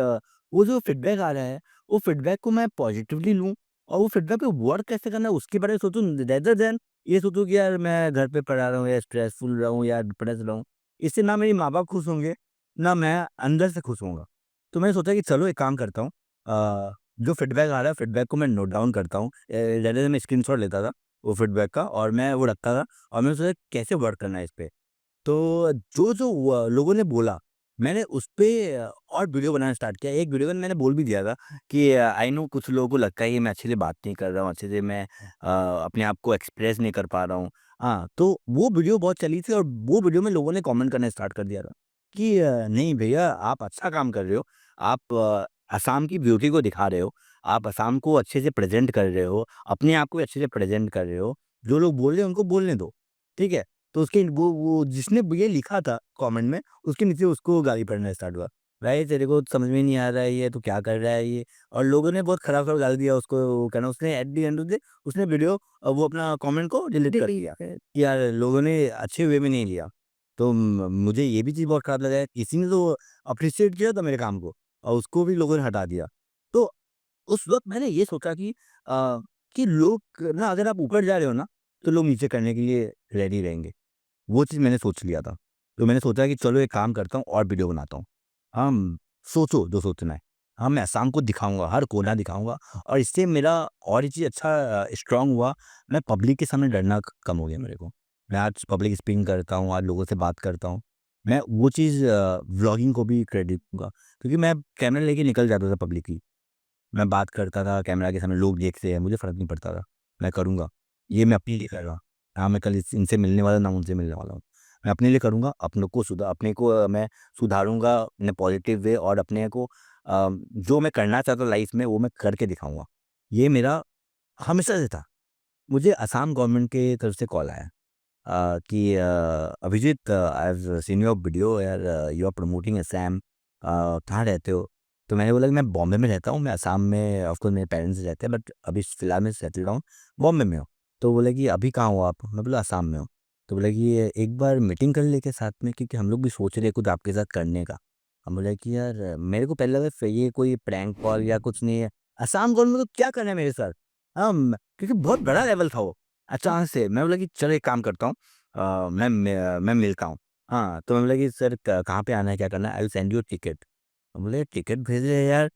वो जो फीडबैक आ रहा है, वो फीडबैक को मैं पॉज़िटिवली लूँ और वो फीडबैक पे वर्क कैसे करना है उसके बारे में सोचूँ रेदर देन ये सोचूँ कि यार मैं घर पे पड़ा रहूँ या स्ट्रेसफुल रहूँ या डिप्रेस रहूँ। इससे ना मेरे माँ-बाप खुश होंगे, ना मैं अंदर से खुश होऊँगा। तो मैंने सोचा कि चलो एक काम करता हूँ जो फीडबैक आ रहा है फीडबैक को मैं नोट डाउन करता हूँ। रेदर देन मैं स्क्रीनशॉट लेता था वो फीडबैक का और मैं वो रखता था और मैंने सोचा कैसे वर्क करना है इस पे। तो जो लोगों ने बोला मैंने उस पे और वीडियो बनाना स्टार्ट किया। एक वीडियो में मैंने बोल भी दिया था कि आई नो कुछ लोगों को लगता है कि मैं अच्छे से बात नहीं कर रहा हूँ, अच्छे से मैं अपने आप को एक्सप्रेस नहीं कर पा रहा हूँ। हाँ, तो वो वीडियो बहुत चली थी और वो वीडियो में लोगों ने कमेंट करना स्टार्ट कर दिया था कि नहीं भैया आप अच्छा काम कर रहे हो। आप असम की ब्यूटी को दिखा रहे हो। आप असम को अच्छे से प्रेज़ेंट कर रहे हो। अपने आप को भी अच्छे से प्रेज़ेंट कर रहे हो। जो लोग बोल रहे हैं उनको बोलने दो। ठीक है? तो उसके वो जिसने ये लिखा था कमेंट में, उसके नीचे उसको गाली पड़ना स्टार्ट हुआ। भाई तेरे को समझ में नहीं आ रहा है ये, तू क्या कर रहा है ये? और लोगों ने बहुत खराब-खराब गाली दिया उसको, वो कहना उसने at the end of the day उसने वीडियो वो अपना कमेंट को डिलीट कर डिलीट दिया। कर कि यार लोगों ने अच्छे वे में नहीं लिया। तो मुझे ये भी चीज़ बहुत खराब लगा है, किसी ने तो एप्रिशिएट किया था मेरे काम को और उसको भी लोगों ने हटा दिया। तो उस वक़्त मैंने ये सोचा कि लोग ना अगर आप ऊपर जा रहे हो ना, तो लोग नीचे करने के लिए रेडी रहेंगे। वो चीज़ मैंने सोच लिया था। तो मैंने सोचा कि चलो एक काम करता हूँ और वीडियो बनाता हूँ। सोचो जो सोचना है। हाँ, मैं असम को दिखाऊँगा, हर कोना दिखाऊँगा और इससे मेरा और ये चीज़ अच्छा स्ट्रॉन्ग हुआ, मैं पब्लिक के सामने डरना क कम हो गया मेरे को। मैं आज पब्लिक स्पीकिंग करता हूँ, आज लोगों से बात करता हूँ। मैं वो चीज़ व्लॉगिंग को भी क्रेडिट दूँगा क्योंकि मैं कैमरा लेके निकल जाता था पब्लिकली। मैं बात करता था कैमरा के सामने, लोग देखते हैं, मुझे फ़र्क नहीं पड़ता था। मैं करूँगा, ये मैं अपने लिए कर रहा हूँ। हाँ, मैं कल इनसे मिलने वाला ना उनसे मिलने वाला हूँ। मैं अपने लिए करूँगा, अपने को मैं सुधारूँगा इन अ पॉज़िटिव वे और अपने को जो मैं करना चाहता हूँ लाइफ़ में वो मैं करके दिखाऊँगा। ये मेरा हमेशा से था। मुझे असम गवर्नमेंट के तरफ से कॉल आया कि Abhijeet I have seen your video यार यू आर प्रमोटिंग असम कहाँ रहते हो? तो मैंने बोला कि मैं बॉम्बे में रहता हूँ, मैं असम में ऑफ कोर्स मेरे पेरेंट्स रहते हैं बट अभी फिलहाल मैं सेटल डाउन बॉम्बे में हूँ। तो बोले कि अभी कहाँ हो आप? मैं बोला असम में हूँ। तो बोले कि एक बार मीटिंग कर लें क्या साथ में क्योंकि हम लोग भी सोच रहे हैं कुछ आपके साथ करने का। हम बोले कि यार मेरे को पहले लगा ये कोई प्रैंक कॉल या कुछ नहीं है। असम कॉल में तो क्या करना है मेरे साथ? क्योंकि बहुत बड़ा लेवल था वो। अचानक से मैं बोला कि चलो एक काम करता हूँ मैं मिलता हूँ। हाँ, तो मैं बोला कि सर क कहाँ पे आना है, क्या करना है? I will send you ticket. बोले टिकट भेज रहे हैं यार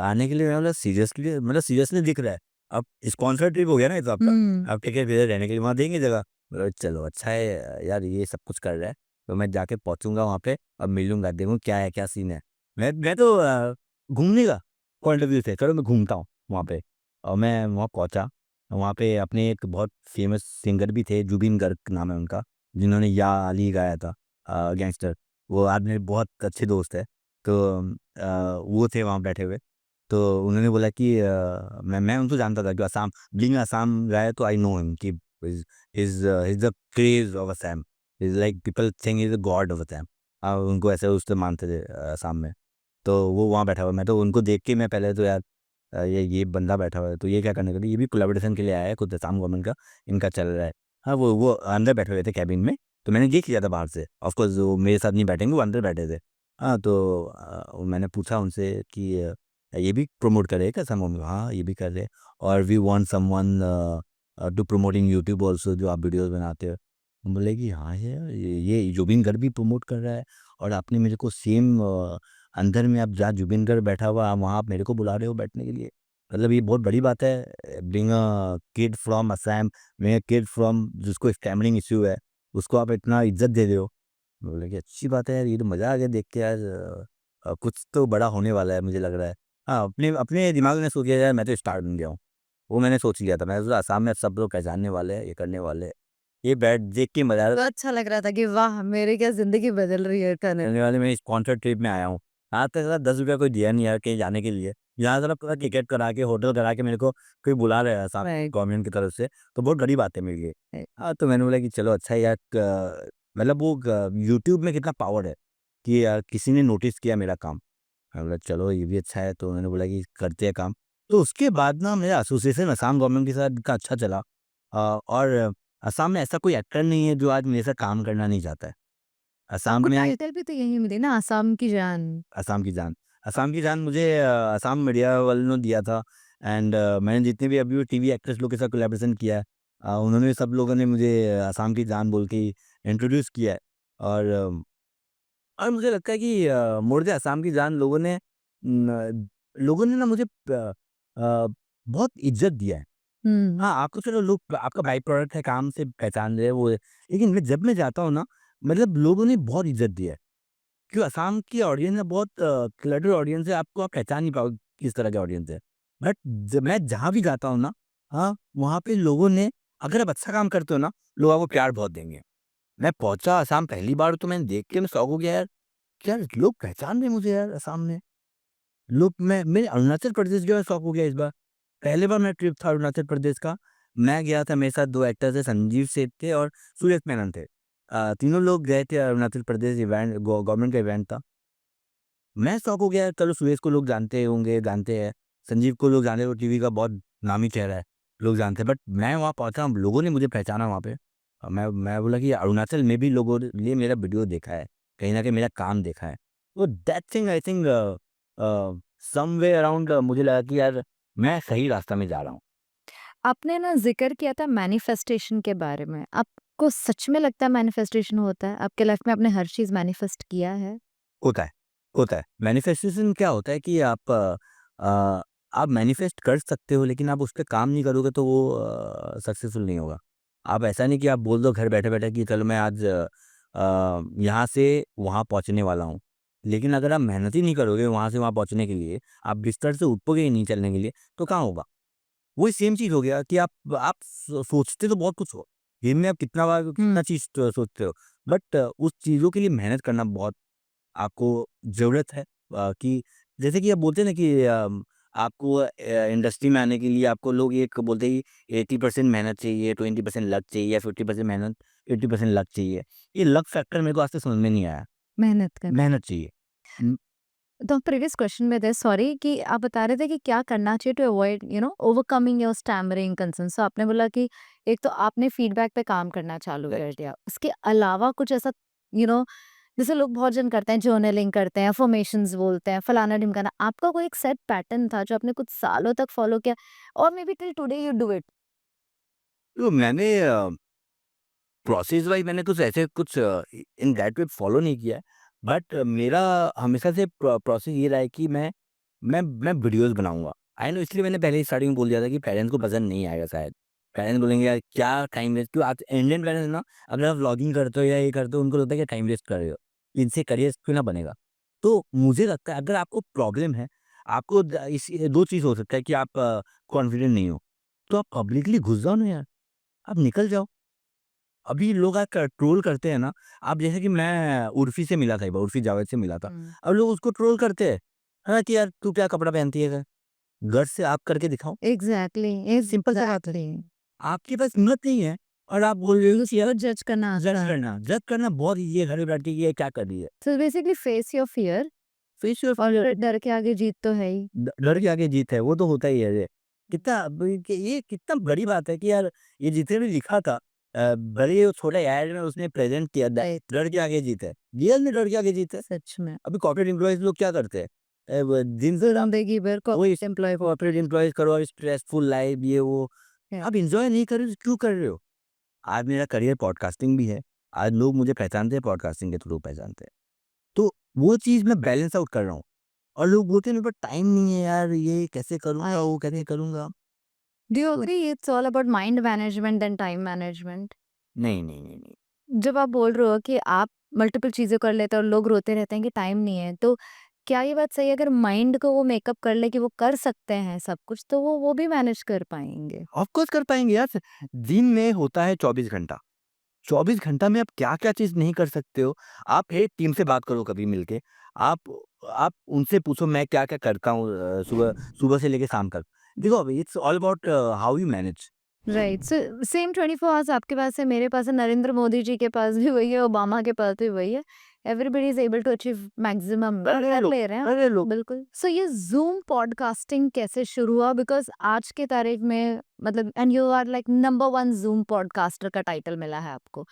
आने के लिए। मैं बोला सीरियसली मतलब सीरियसली दिख रहा है। अब स्पॉन्सर्ड ट्रिप हो गया ना ये तो आपका। हुँ। अब टिकट भेज रहे हैं रहने के लिए वहाँ देंगे जगह। बोला चलो अच्छा है यार ये सब कुछ कर रहा है। तो मैं जाके पहुँचूँगा वहाँ पे अब मिलूँगा, देखूँ क्या है, क्या सीन है। मैं तो घूमने का पॉइंट ऑफ व्यू से चलो मैं घूमता हूँ वहाँ पे। और मैं वहाँ पहुँचा, वहाँ पे अपने एक बहुत फ़ेमस सिंगर भी थे, जुबिन गर्ग नाम है उनका, जिन्होंने या अली गाया था गैंगस्टर। वो आज मेरे बहुत अच्छे दोस्त हैं। तो वो थे वहाँ बैठे हुए। तो उन्होंने बोला कि मैं उनको जानता था कि असम बीइंग असम गाया तो आई नो हिम कि he is the craze of Assam. He is like people think he is the God of Assam. उनको ऐसे उससे मानते थे असम में। तो वो वहाँ बैठा हुआ मैं तो उनको देख के मैं पहले तो यार ये बंदा बैठा हुआ है, तो ये क्या करने के लिए ये भी कोलैबोरेशन के लिए आया है खुद असम गवर्नमेंट का, इनका चल रहा है। हाँ, वो अंदर बैठे हुए थे केबिन में, तो मैंने देख लिया था बाहर से। ऑफ़ कोर्स वो मेरे साथ नहीं बैठेंगे, वो अंदर बैठे थे। हाँ, तो मैंने पूछा उनसे कि ये भी प्रमोट कर रहे हैं क्या असम गवर्नमेंट? हाँ, ये भी कर रहे हैं और we want someone to promote in YouTube also जो आप वीडियोज़ बनाते हो। हम बोले कि हाँ, ये जुबिन गर्ग भी प्रमोट कर रहा है और आपने मेरे को सेम अंदर में आप जहाँ जुबिन गर्ग बैठा हुआ है, वहाँ आप मेरे को बुला रहे हो बैठने के लिए। मतलब ये बहुत बड़ी बात है being a kid from Assam, being a kid from जिसको स्टैमरिंग इश्यू है, उसको आप इतना इज़्ज़त दे रहे हो। बोले कि अच्छी बात है यार, ये तो मज़ा आ गया देख के यार कुछ तो बड़ा होने वाला है मुझे लग रहा है। हाँ, अपने अपने दिमाग में सोच लिया यार मैं तो स्टार बन गया हूँ। वो मैंने सोच लिया था। मैंने सोचा असम में सब लोग पहचानने वाले हैं, ये करने वाले हैं। ये बैठ देख के मज़ा तो अच्छा लग रहा था कि वाह! मेरी क्या ज़िंदगी बदल रही है करने। करने वाले मैं स्पॉन्सर्ड ट्रिप में आया हूँ। आज तक साला ₹10 कोई दिया नहीं यार कहीं जाने के लिए। यहाँ साला पूरा टिकट करा के, होटल करा के मेरे को कोई बुला रहा है असम राइट, गवर्नमेंट की तरफ से, तो बहुत बड़ी बात है मेरे लिए। राइट। हाँ, तो मैंने बोला कि चलो अच्छा है यार मतलब वो यूट्यूब में कितना पावर है कि यार किसी ने नोटिस किया मेरा काम। मैंने बोला चलो ये भी अच्छा है, तो मैंने बोला कि करते हैं काम। तो उसके बाद ना मेरा एसोसिएशन असम गवर्नमेंट के साथ इतना अच्छा चला और असम में ऐसा कोई एक्टर नहीं है जो आज मेरे साथ काम करना नहीं चाहता है। असम आपको में टाइटल भी तो यही मिली ना, आसाम की जान। असम की जान। असम की जान मुझे असम मीडिया वालों ने दिया था एंड मैंने जितने भी अभी टीवी एक्टर्स लोग के साथ कोलैबोरेशन किया है उन्होंने सब लोगों ने मुझे असम की जान बोल के इंट्रोड्यूस किया है और और मुझे लगता है कि मोर द असम की जान लोगों ने ना मुझे बहुत इज़्ज़त दिया है। हुँ। हाँ, आपको चलो लोग आपका बाय प्रोडक्ट है, काम से पहचान रहे हैं वो है। लेकिन जब मैं जाता हूँ ना मतलब लोगों ने बहुत इज़्ज़त दी है। क्यों असम की ऑडियंस ना बहुत क्लटर ऑडियंस है, आपको आप पहचान नहीं पाओगे किस तरह का ऑडियंस है। बट ज मैं जहाँ भी जाता हूँ ना, हाँ, वहाँ पे लोगों ने अगर आप अच्छा काम करते हो ना, लोग आपको प्यार बहुत देंगे। मैं पहुँचा असम पहली बार तो मैंने देख के मैं शॉक हो गया यार, यार लोग पहचान रहे हैं मुझे यार असम में। लोग मैं अरुणाचल प्रदेश गया शॉक हो गया इस बार। पहली बार मेरा ट्रिप था अरुणाचल प्रदेश का। मैं गया था मेरे साथ 2 एक्टर थे संजीव सेठ थे और सुरेश मेनन थे। तीनों लोग गए थे अरुणाचल प्रदेश इवेंट गवर्नमेंट का इवेंट था। मैं शॉक हो गया, चलो सुरेश को लोग जानते होंगे, जानते हैं। संजीव को लोग जानते हैं, वो टीवी का बहुत नामी चेहरा है, लोग जानते हैं। बट मैं वहाँ पहुँचा, लोगों ने मुझे पहचाना वहाँ पे। मैं बोला कि अरुणाचल में भी लोगों ने मेरा वीडियो देखा है, कहीं न कहीं मेरा काम देखा है। तो that thing I think somewhere around मुझे लगा कि यार मैं सही रास्ता में जा रहा हूँ। आपने ना ज़िक्र किया था मैनिफेस्टेशन के बारे में। आपको सच में लगता है मैनिफेस्टेशन होता है? आपके लाइफ में आपने हर चीज़ मैनिफेस्ट किया है? होता है, होता है। मैनिफेस्टेशन क्या होता है कि आप मैनिफेस्ट कर सकते हो लेकिन आप उस पे काम नहीं करोगे तो वो सक्सेसफुल नहीं होगा। आप ऐसा नहीं कि आप बोल दो घर बैठे-बैठे कि चलो मैं आज यहाँ से वहाँ पहुँचने वाला हूँ। लेकिन अगर आप मेहनत ही नहीं करोगे वहाँ से वहाँ पहुँचने के लिए, आप बिस्तर से उठोगे ही नहीं चलने के लिए, तो कहाँ होगा? वही सेम चीज़ हो गया कि आप सोचते तो बहुत कुछ हो। दिन में आप कितना बार हुँ। कितना चीज़ सोचते हो, बट उस चीज़ों के लिए मेहनत करना बहुत आपको ज़रूरत है कि जैसे कि आप बोलते हैं ना कि आपको इंडस्ट्री में आने के लिए आपको लोग एक बोलते हैं कि 80% मेहनत चाहिए, 20% लक चाहिए या 50% मेहनत, 80% लक चाहिए। ये लक फैक्टर मेरे को आज तक समझ में नहीं आया। मेहनत कर। मेहनत चाहिए। हुँ, तो प्रीवियस क्वेश्चन में थे सॉरी कि आप बता रहे थे कि क्या करना चाहिए to avoid overcoming your stammering concern. So आपने बोला कि एक तो आपने फीडबैक पे काम करना चालू कर राइट। दिया। उसके अलावा कुछ ऐसा यू नो जैसे लोग बहुत जन करते हैं, जर्नलिंग करते हैं, अफर्मेशंस बोलते हैं, फलाना-ढिमकाना। आपका कोई एक सेट पैटर्न था जो आपने कुछ सालों तक फॉलो किया और may be till today you do it? तो मैंने प्रोसेस वाइज़ मैंने कुछ ऐसे कुछ इन दैट वे फॉलो नहीं किया है। बट मेरा हमेशा से प्रोसेस ये रहा है कि मैं वीडियोज़ बनाऊँगा। आई नो इसलिए मैंने पहले ही स्टार्टिंग में बोल दिया था कि पेरेंट्स को पसंद नहीं आएगा शायद। पेरेंट्स बोलेंगे यार क्या टाइम वेस्ट क्यों आज इंडियन पेरेंट्स ना अगर आप व्लॉगिंग करते हो या ये करते हो उनको लगता है कि टाइम वेस्ट कर रहे हो। इनसे करियर क्यों ना बनेगा। तो मुझे लगता है अगर आपको प्रॉब्लम है, आपको 2 चीज़ हो सकता है कि आप कॉन्फिडेंट नहीं हो। तो आप पब्लिकली घुस जाओ ना यार, आप निकल जाओ। अभी लोग ट्रोल करते हैं ना, अब जैसे कि मैं उर्फ़ी से मिला था एक बार, उर्फ़ी जावेद से मिला था। हुँ। अब लोग उसको ट्रोल करते हैं, हाँ, कि यार तू क्या कपड़ा पहनती है? घर से आप करके दिखाओ, एग्ज़ैक्टली, सिंपल सा बात है। एग्ज़ैक्टली। आपके पास हिम्मत नहीं है और आप बोल रहे हो कि यार उसको जज करना आता है। जज करना बहुत ईज़ी है, घर में बैठ के ये क्या कर रही है? So basically face your fear face your और फियर डर के आगे जीत तो है ही। डर के आगे जीत है, वो तो होता ही है ये। कितना अब ये कितना बड़ी बात है कि यार ये जितने भी लिखा था भले ही वो छोटा ऐड में उसने प्रेज़ेंट किया राइट। डर के आगे जीत है। रियल में डर के आगे जीत है। सच में। अभी कॉर्पोरेट एम्प्लॉइज़ लोग क्या करते हैं? व दिन से रात ज़िंदगी भर वही कॉर्पोरेट एम्प्लॉयी को कॉर्पोरेट एम्प्लॉइज़ करो और स्ट्रेसफुल लाइफ़ ये वो। है। आप एन्जॉय नहीं कर रहे हो तो क्यों कर रहे हो? आज मेरा करियर पॉडकास्टिंग भी है। आज लोग मुझे पहचानते हैं पॉडकास्टिंग के थ्रू पहचानते हैं। तो वो चीज़ मैं बैलेंस आउट कर रहा हूँ। और लोग बोलते हैं मेरे पास टाइम नहीं है यार, ये कैसे करूँगा, वो कैसे करूँगा? Do you agree it's all about mind management and time management? नहीं, नहीं, नहीं, नहीं। जब आप बोल रहे हो कि आप मल्टीपल चीज़ें कर लेते हो और लोग रोते रहते हैं कि टाइम नहीं है, तो क्या ये बात सही है अगर माइंड को वो मेकअप कर ले कि वो कर सकते हैं सब कुछ, तो वो भी मैनेज कर पाएँगे? ऑफ कोर्स कर पाएँगे यार। दिन में होता है 24 घंटा। 24 घंटा में आप क्या-क्या चीज़ नहीं कर सकते हो। आप एक टीम से बात करो कभी मिलके। आप आप उनसे पूछो मैं क्या-क्या करता हूँ सुबह सुबह से लेके शाम तक। देखो it's all about how you manage. Right, so same 24 hours आपके पास है, मेरे पास है, नरेंद्र मोदी जी के पास भी वही है, ओबामा के पास भी वही है। Everybody is able to achieve maximum, अरे कर लोग ले रहे हैं। अरे लोग बिल्कुल। सो ये जूम पॉडकास्टिंग कैसे शुरू हुआ? बिकॉज आज के तारीख में मतलब and you are like number one Zoom podcaster का टाइटल मिला है आपको,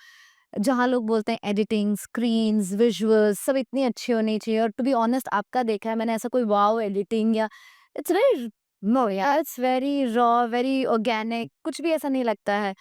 जहाँ लोग बोलते हैं एडिटिंग, स्क्रीन्स, विजुअल्स सब इतनी अच्छी होनी चाहिए। और टू बी ऑनेस्ट आपका देखा है मैंने, ऐसा कोई वाओ एडिटिंग या इट्स वेरी नो यार, it's very raw, very organic, कुछ भी ऐसा नहीं लगता है।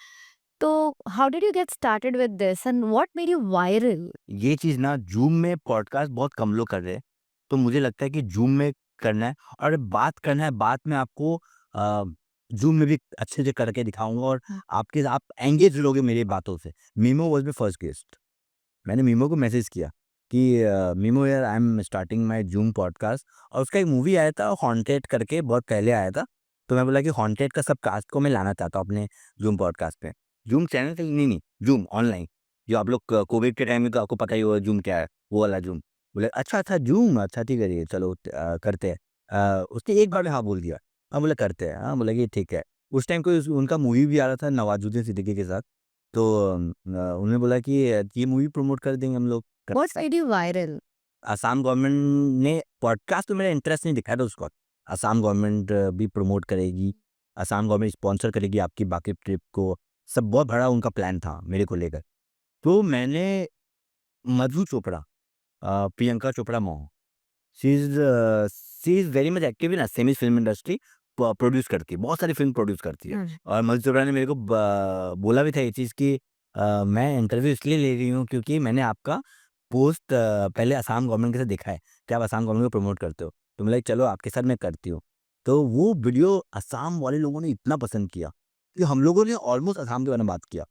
तो how did you get started with this and what made you viral? ये चीज़ ना ज़ूम में पॉडकास्ट बहुत कम लोग कर रहे हैं। तो मुझे लगता है कि ज़ूम में करना है और बात करना है, बात में आपको अ, ज़ूम में भी अच्छे से करके दिखाऊँगा और आप एंगेज रहोगे मेरी बातों से। Memo was my first guest. मैंने मीमो को मैसेज किया कि मीमो यार I am starting my zoom podcast और उसका एक मूवी आया था हॉन्टेड करके बहुत पहले आया था। तो मैं बोला कि हॉन्टेड का सब कास्ट को मैं लाना चाहता हूँ अपने ज़ूम पॉडकास्ट पे। ज़ूम चैनल पे नहीं, ज़ूम ऑनलाइन जो आप लोग कोविड के टाइम में तो आपको पता ही होगा ज़ूम क्या है, वो वाला ज़ूम। बोले अच्छा, अच्छा ज़ूम अच्छा ठीक है ये चलो करते हैं। उसने एक बार में हाँ बोल दिया। हाँ, बोला करते हैं। हाँ, बोला कि ठीक है। उस टाइम कोई उनका मूवी भी आ रहा था नवाज़ुद्दीन सिद्दीकी के साथ। तो उन्होंने बोला कि ये मूवी प्रमोट कर देंगे हम लोग। What made you viral? Assam government ने पॉडकास्ट में मेरा इंटरेस्ट नहीं दिखाया था उसको। असम गवर्नमेंट भी प्रमोट करेगी, असम गवर्नमेंट स्पॉन्सर करेगी आपकी बाकी ट्रिप को, सब बहुत बड़ा उनका प्लान था मेरे को लेकर। तो मैंने मधु चोपड़ा प्रियंका चोपड़ा मोह she is very much active in Assamese film industry produce करती है, बहुत सारी फ़िल्म प्रोड्यूस करती है। और मधु चोपड़ा ने मेरे को बोला भी था ये चीज़ कि मैं इंटरव्यू इसलिए ले रही हूँ क्योंकि मैंने आपका पोस्ट पहले असम गवर्नमेंट के साथ देखा है कि आप असम गवर्नमेंट को प्रमोट करते हो। तो मैं चलो आपके साथ मैं करती हूँ। तो वो वीडियो असम वाले लोगों ने इतना पसंद किया कि हम लोगों ने ऑलमोस्ट असम के बारे में बात किया।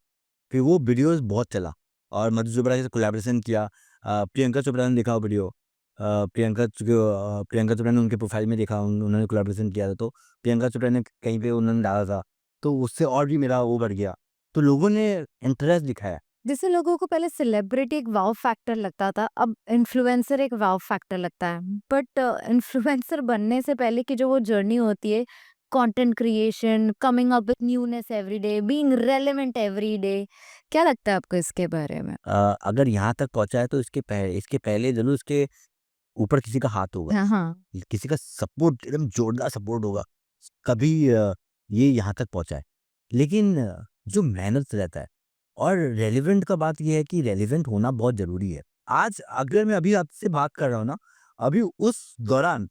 फिर वो वीडियोज़ बहुत चला और मधु चोपड़ा के साथ कोलैबोरेशन किया। प्रियंका चोपड़ा ने देखा वो वीडियो। प्रियंका चोपड़ा ने उनके प्रोफाइल में देखा उन्होंने कोलैबोरेशन किया था तो प्रियंका चोपड़ा ने कहीं पे उन्होंने डाला था, तो उससे और भी मेरा वो बढ़ गया। तो लोगों ने इंटरेस्ट दिखाया। जैसे लोगों को पहले सेलिब्रिटी एक वाव फैक्टर लगता था, अब इन्फ्लुएंसर एक वाव फैक्टर लगता है। बट इन्फ्लुएंसर बनने से पहले की जो वो जर्नी होती है, content creation, coming up with newness every day, being relevant every day, क्या लगता है आपको इसके बारे में? अगर यहाँ तक पहुँचा है तो इसके पहले ज़रूर इसके ऊपर किसी का हाथ होगा। हाँ, हाँ। किसी का सपोर्ट एकदम जोरदार सपोर्ट होगा, तभी ये यहाँ तक पहुँचा है। लेकिन जो मेहनत से रहता है और रेलेवेंट का बात ये है कि रेलेवेंट होना बहुत ज़रूरी है। आज अगर मैं अभी आपसे बात कर रहा हूँ ना, अभी उस दौरान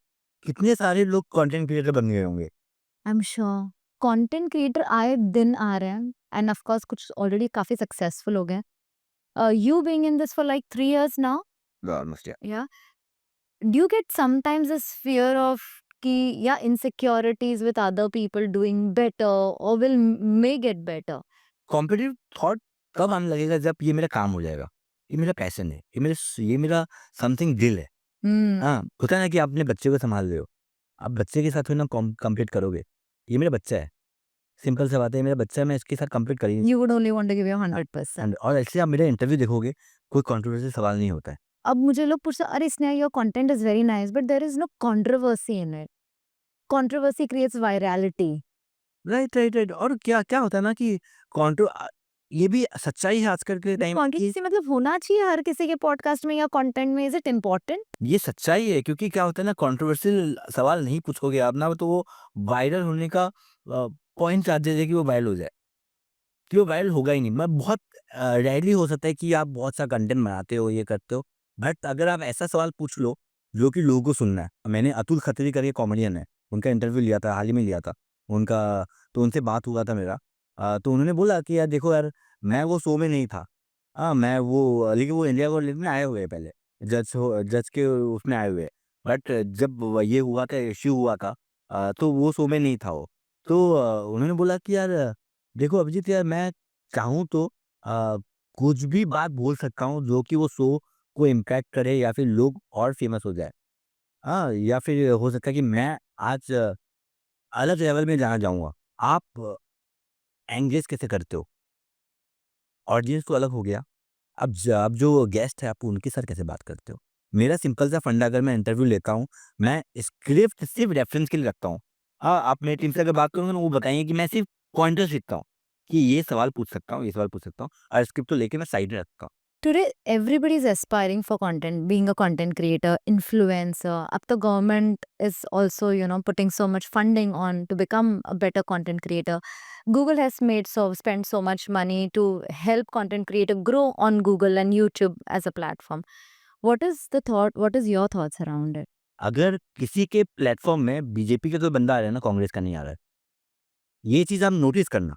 कितने सारे लोग कंटेंट क्रिएटर बन गए होंगे। I am sure content creator आए दिन आ रहे हैं एंड ऑफ कोर्स कुछ ऑलरेडी काफी सक्सेसफुल हो गए। You being in this for like 3 years now, almost या yeah, do you get sometimes this fear of कि या insecurities with other people doing better or may get better? Competitive thought तब आने लगेगा जब ये मेरा काम हो जाएगा। ये मेरा पैशन है, ये मेरा समथिंग दिल है। Hmm. हाँ, होता है ना कि आप अपने बच्चे को सँभाल रहे हो। आप बच्चे के साथ थोड़ी ना कम्पीट करोगे। ये मेरा बच्चा है, सिंपल सा बात है, ये मेरा बच्चा है, मैं इसके साथ कम्पीट कर ही नहीं You would only want to give your 100%. और ऐसे आप मेरा इंटरव्यू देखोगे, कोई कंट्रोवर्शियल सवाल नहीं होता है। अब मुझे लोग पूछते हैं, अरे Sneha your content is very nice but there is no controversy in it. Controversy creates virality. Right, right, right और क्या क्या होता है ना कि ये भी सच्चाई है आजकल के टाइम की। कंट्रोवर्सी मतलब होना चाहिए हर किसी के पॉडकास्ट में या कंटेंट में, इज इट इम्पोर्टेंट? ये सच्चाई है क्योंकि क्या होता है ना कंट्रोवर्शियल सवाल नहीं पूछोगे आप ना तो वो वायरल होने का पॉइंट चार्जेस है कि वो वायरल हो जाए। कि वो वायरल होगा ही नहीं। मैं बहुत रेयरली हो सकता है कि आप बहुत सा कंटेंट बनाते हो, ये करते हो। बट अगर आप ऐसा सवाल पूछ लो, जो कि लोगों को सुनना है। मैंने अतुल खत्री करके कॉमेडियन है, उनका इंटरव्यू लिया था, हाल ही में लिया था। उनका तो उनसे बात हुआ था मेरा। तो उन्होंने बोला कि यार देखो यार, मैं वो शो में नहीं था। मैं वो लेकिन वो इंडिया को में आए हुए हैं पहले, जज के उसमें आए हुए हैं। बट जब ये हुआ था, इश्यू हुआ था तो वो शो में नहीं था वो। तो उन्होंने बोला कि यार देखो अभिजीत यार मैं चाहूँ तो कुछ भी बात बोल सकता हूँ जो कि वो शो को इम्पैक्ट करे या फिर लोग और फेमस हो जाए। हाँ, या फिर हो सकता है कि मैं आज अलग लेवल में जाना चाहूँगा। आप एंगेज कैसे करते हो? ऑडियंस तो अलग हो गया। अब जो गेस्ट है आप उनके साथ कैसे बात करते हो? मेरा सिंपल सा फंडा, अगर मैं इंटरव्यू लेता हूँ, मैं स्क्रिप्ट सिर्फ़ रेफ़रेंस के लिए रखता हूँ। हाँ, आप मेरी टीम से अगर बात करोगे ना, वो बताएँगे कि मैं सिर्फ़ पॉइंटर्स लिखता हूँ, कि ये सवाल पूछ सकता हूँ, ये सवाल पूछ सकता हूँ, और स्क्रिप्ट तो लेके मैं साइड में रखता हूँ। Today, everybody is aspiring for content, being a content creator, influencer. Up the government is also, putting so much funding on to become a better content creator. Google has spent so much money to help content creator grow on Google and YouTube as a platform. What is the thought? What is your thoughts around it? अगर किसी के प्लेटफ़ॉर्म में बीजेपी का कोई बंदा आ रहा है ना, कांग्रेस का नहीं आ रहा है, ये चीज़ आप नोटिस करना।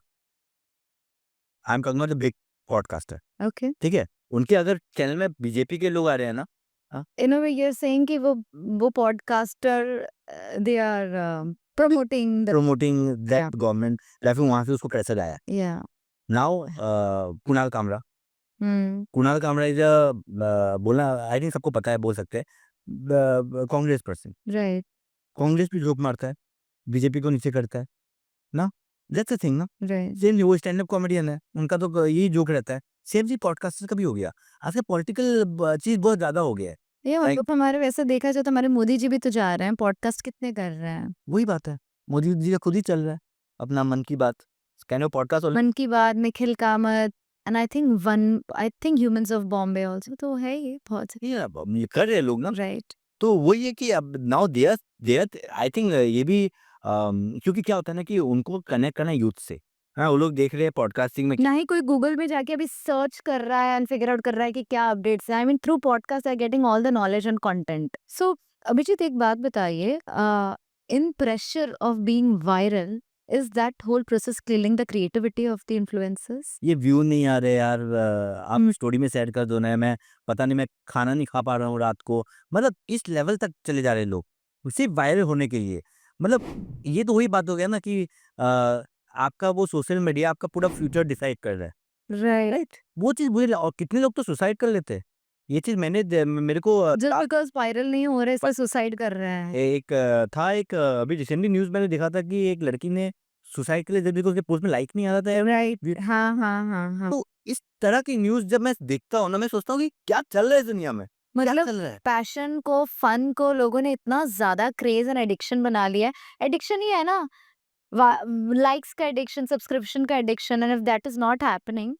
I am talking about the big podcaster, Okay. ठीक है? उनके अगर चैनल में बीजेपी के लोग आ रहे हैं ना, हाँ, In a way, you're saying कि वो podcaster they are promoting the promoting yeah that government, या फिर वहाँ से उसको प्रेशर आया। yeah. Now Kunal Kamra, Hmm. Kunal Kamra is बोलना आई थिंक सबको पता है, बोल सकते हैं, कांग्रेस पर्सन। Right. कांग्रेस पे जोक मारता है, बीजेपी को नीचे करता है, ना? दैट्स द थिंग ना? Right. सेम वो स्टैंड अप कॉमेडियन है, उनका तो यही जोक रहता है। सेम चीज़ पॉडकास्टर का भी हो गया। आजकल पॉलिटिकल चीज़ बहुत ज़्यादा हो गया है। ये लाइक मतलब हमारे वैसे देखा जाए तो हमारे मोदी जी भी तो जा रहे हैं, पॉडकास्ट कितने कर रहे हैं। वही बात है, मोदी जी का खुद ही चल रहा है, अपना मन की बात। कैन यू पॉडकास्ट मन की बात, Nikhil Kamat and I think humans of Bombay also तो है ये बहुत ये अब ये कर रहे हैं लोग ना। राइट। तो वही है कि अब now there there I think ये भी क्योंकि क्या होता है ना कि उनको कनेक्ट करना है यूथ से। हाँ, वो लोग देख रहे हैं पॉडकास्टिंग में। ना ही कोई गूगल में जाके अभी सर्च कर रहा है एंड फिगर आउट कर रहा है कि क्या अपडेट्स हैं। I mean through podcast I getting all the knowledge and content. So Abhijit एक बात बताइए, in pressure of being viral is that whole process killing the creativity of the influencers? ये व्यू नहीं आ रहे यार, आप स्टोरी में शेयर कर दो ना, मैं पता नहीं मैं खाना नहीं खा पा रहा हूँ रात को। मतलब इस लेवल तक चले जा रहे हैं लोग, सिर्फ़ वायरल होने के लिए। मतलब ये तो वही बात हो गया ना कि आपका वो सोशल मीडिया आपका पूरा फ्यूचर डिसाइड कर रहा है, राइट। राइट? वो चीज़ बुरी ल और कितने लोग तो सुसाइड कर लेते हैं। ये चीज़ मैंने द मेरे को जस्ट बिकॉज वायरल नहीं हो रहे इसलिए सुसाइड कर रहे हैं। अभी रिसेंटली न्यूज़ मैंने देखा था कि एक लड़की ने सुसाइड कर लिया जब देखो उसके पोस्ट में लाइक नहीं आ रहा था। राइट। वी हाँ, हाँ, हाँ, हाँ। तो इस तरह की न्यूज़ जब मैं देखता हूँ ना, मैं सोचता हूँ कि क्या चल रहा है इस दुनिया में? क्या मतलब चल रहा है? पैशन को, फन को लोगों ने इतना ज़्यादा क्रेज़ एंड एडिक्शन बना लिया है। एडिक्शन ही है ना, वा लाइक्स का एडिक्शन, सब्सक्रिप्शन का addiction and if that is not happening,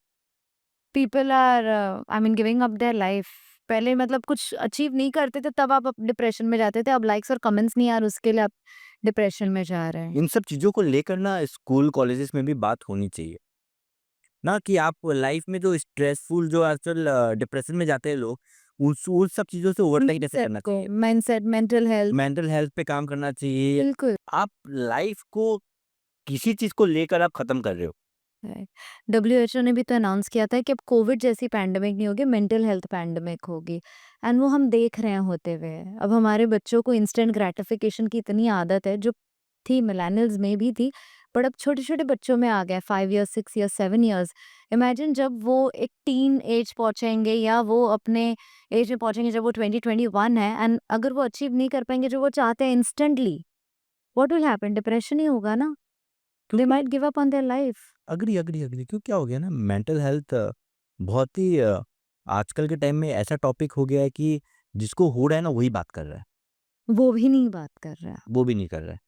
people are I mean giving up their life. पहले मतलब कुछ अचीव नहीं करते थे तब आप डिप्रेशन में जाते थे, अब लाइक्स और कमेंट्स नहीं आ रहे उसके लिए आप डिप्रेशन में जा रहे हैं। इन सब चीज़ों को लेकर ना स्कूल, कॉलेजेस में भी बात होनी चाहिए। ना कि आप लाइफ़ में जो स्ट्रेसफुल जो आजकल डिप्रेशन में जाते हैं लोग, उस सब चीज़ों से ओवरटेक कैसे माइंडसेट करना को, चाहिए। Mindset, mental health. Mental health पे काम करना चाहिए। बिल्कुल। आप लाइफ़ को किसी चीज़ को लेकर आप खत्म कर रहे हो। राइट। डब्ल्यूएचओ ने भी तो अनाउंस किया था कि अब कोविड जैसी पैंडेमिक नहीं होगी, मेंटल हेल्थ पैंडेमिक होगी एंड वो हम देख रहे हैं होते हुए। अब हमारे बच्चों को इंस्टेंट ग्रेटिफिकेशन की इतनी आदत है जो थी मिलेनियल्स में भी थी, बट अब छोटे-छोटे बच्चों में आ गया है, 5 इयर्स, 6 इयर्स, 7 इयर्स। इमेजिन जब वो एक टीन एज पहुँचेंगे या वो अपने एज में पहुँचेंगे जब वो 2021 है एंड अगर वो अचीव नहीं कर पाएँगे जो वो चाहते हैं instantly, what will happen? Depression ही होगा ना। दे क्योंकि might give up on their life. Agree क्यों क्या हो गया ना, मेंटल हेल्थ बहुत ही आजकल के टाइम में ऐसा टॉपिक हो गया है कि जिसको हो रहा है ना वही बात कर रहा है, वो भी नहीं बात कर रहा है। वो भी नहीं कर रहा है।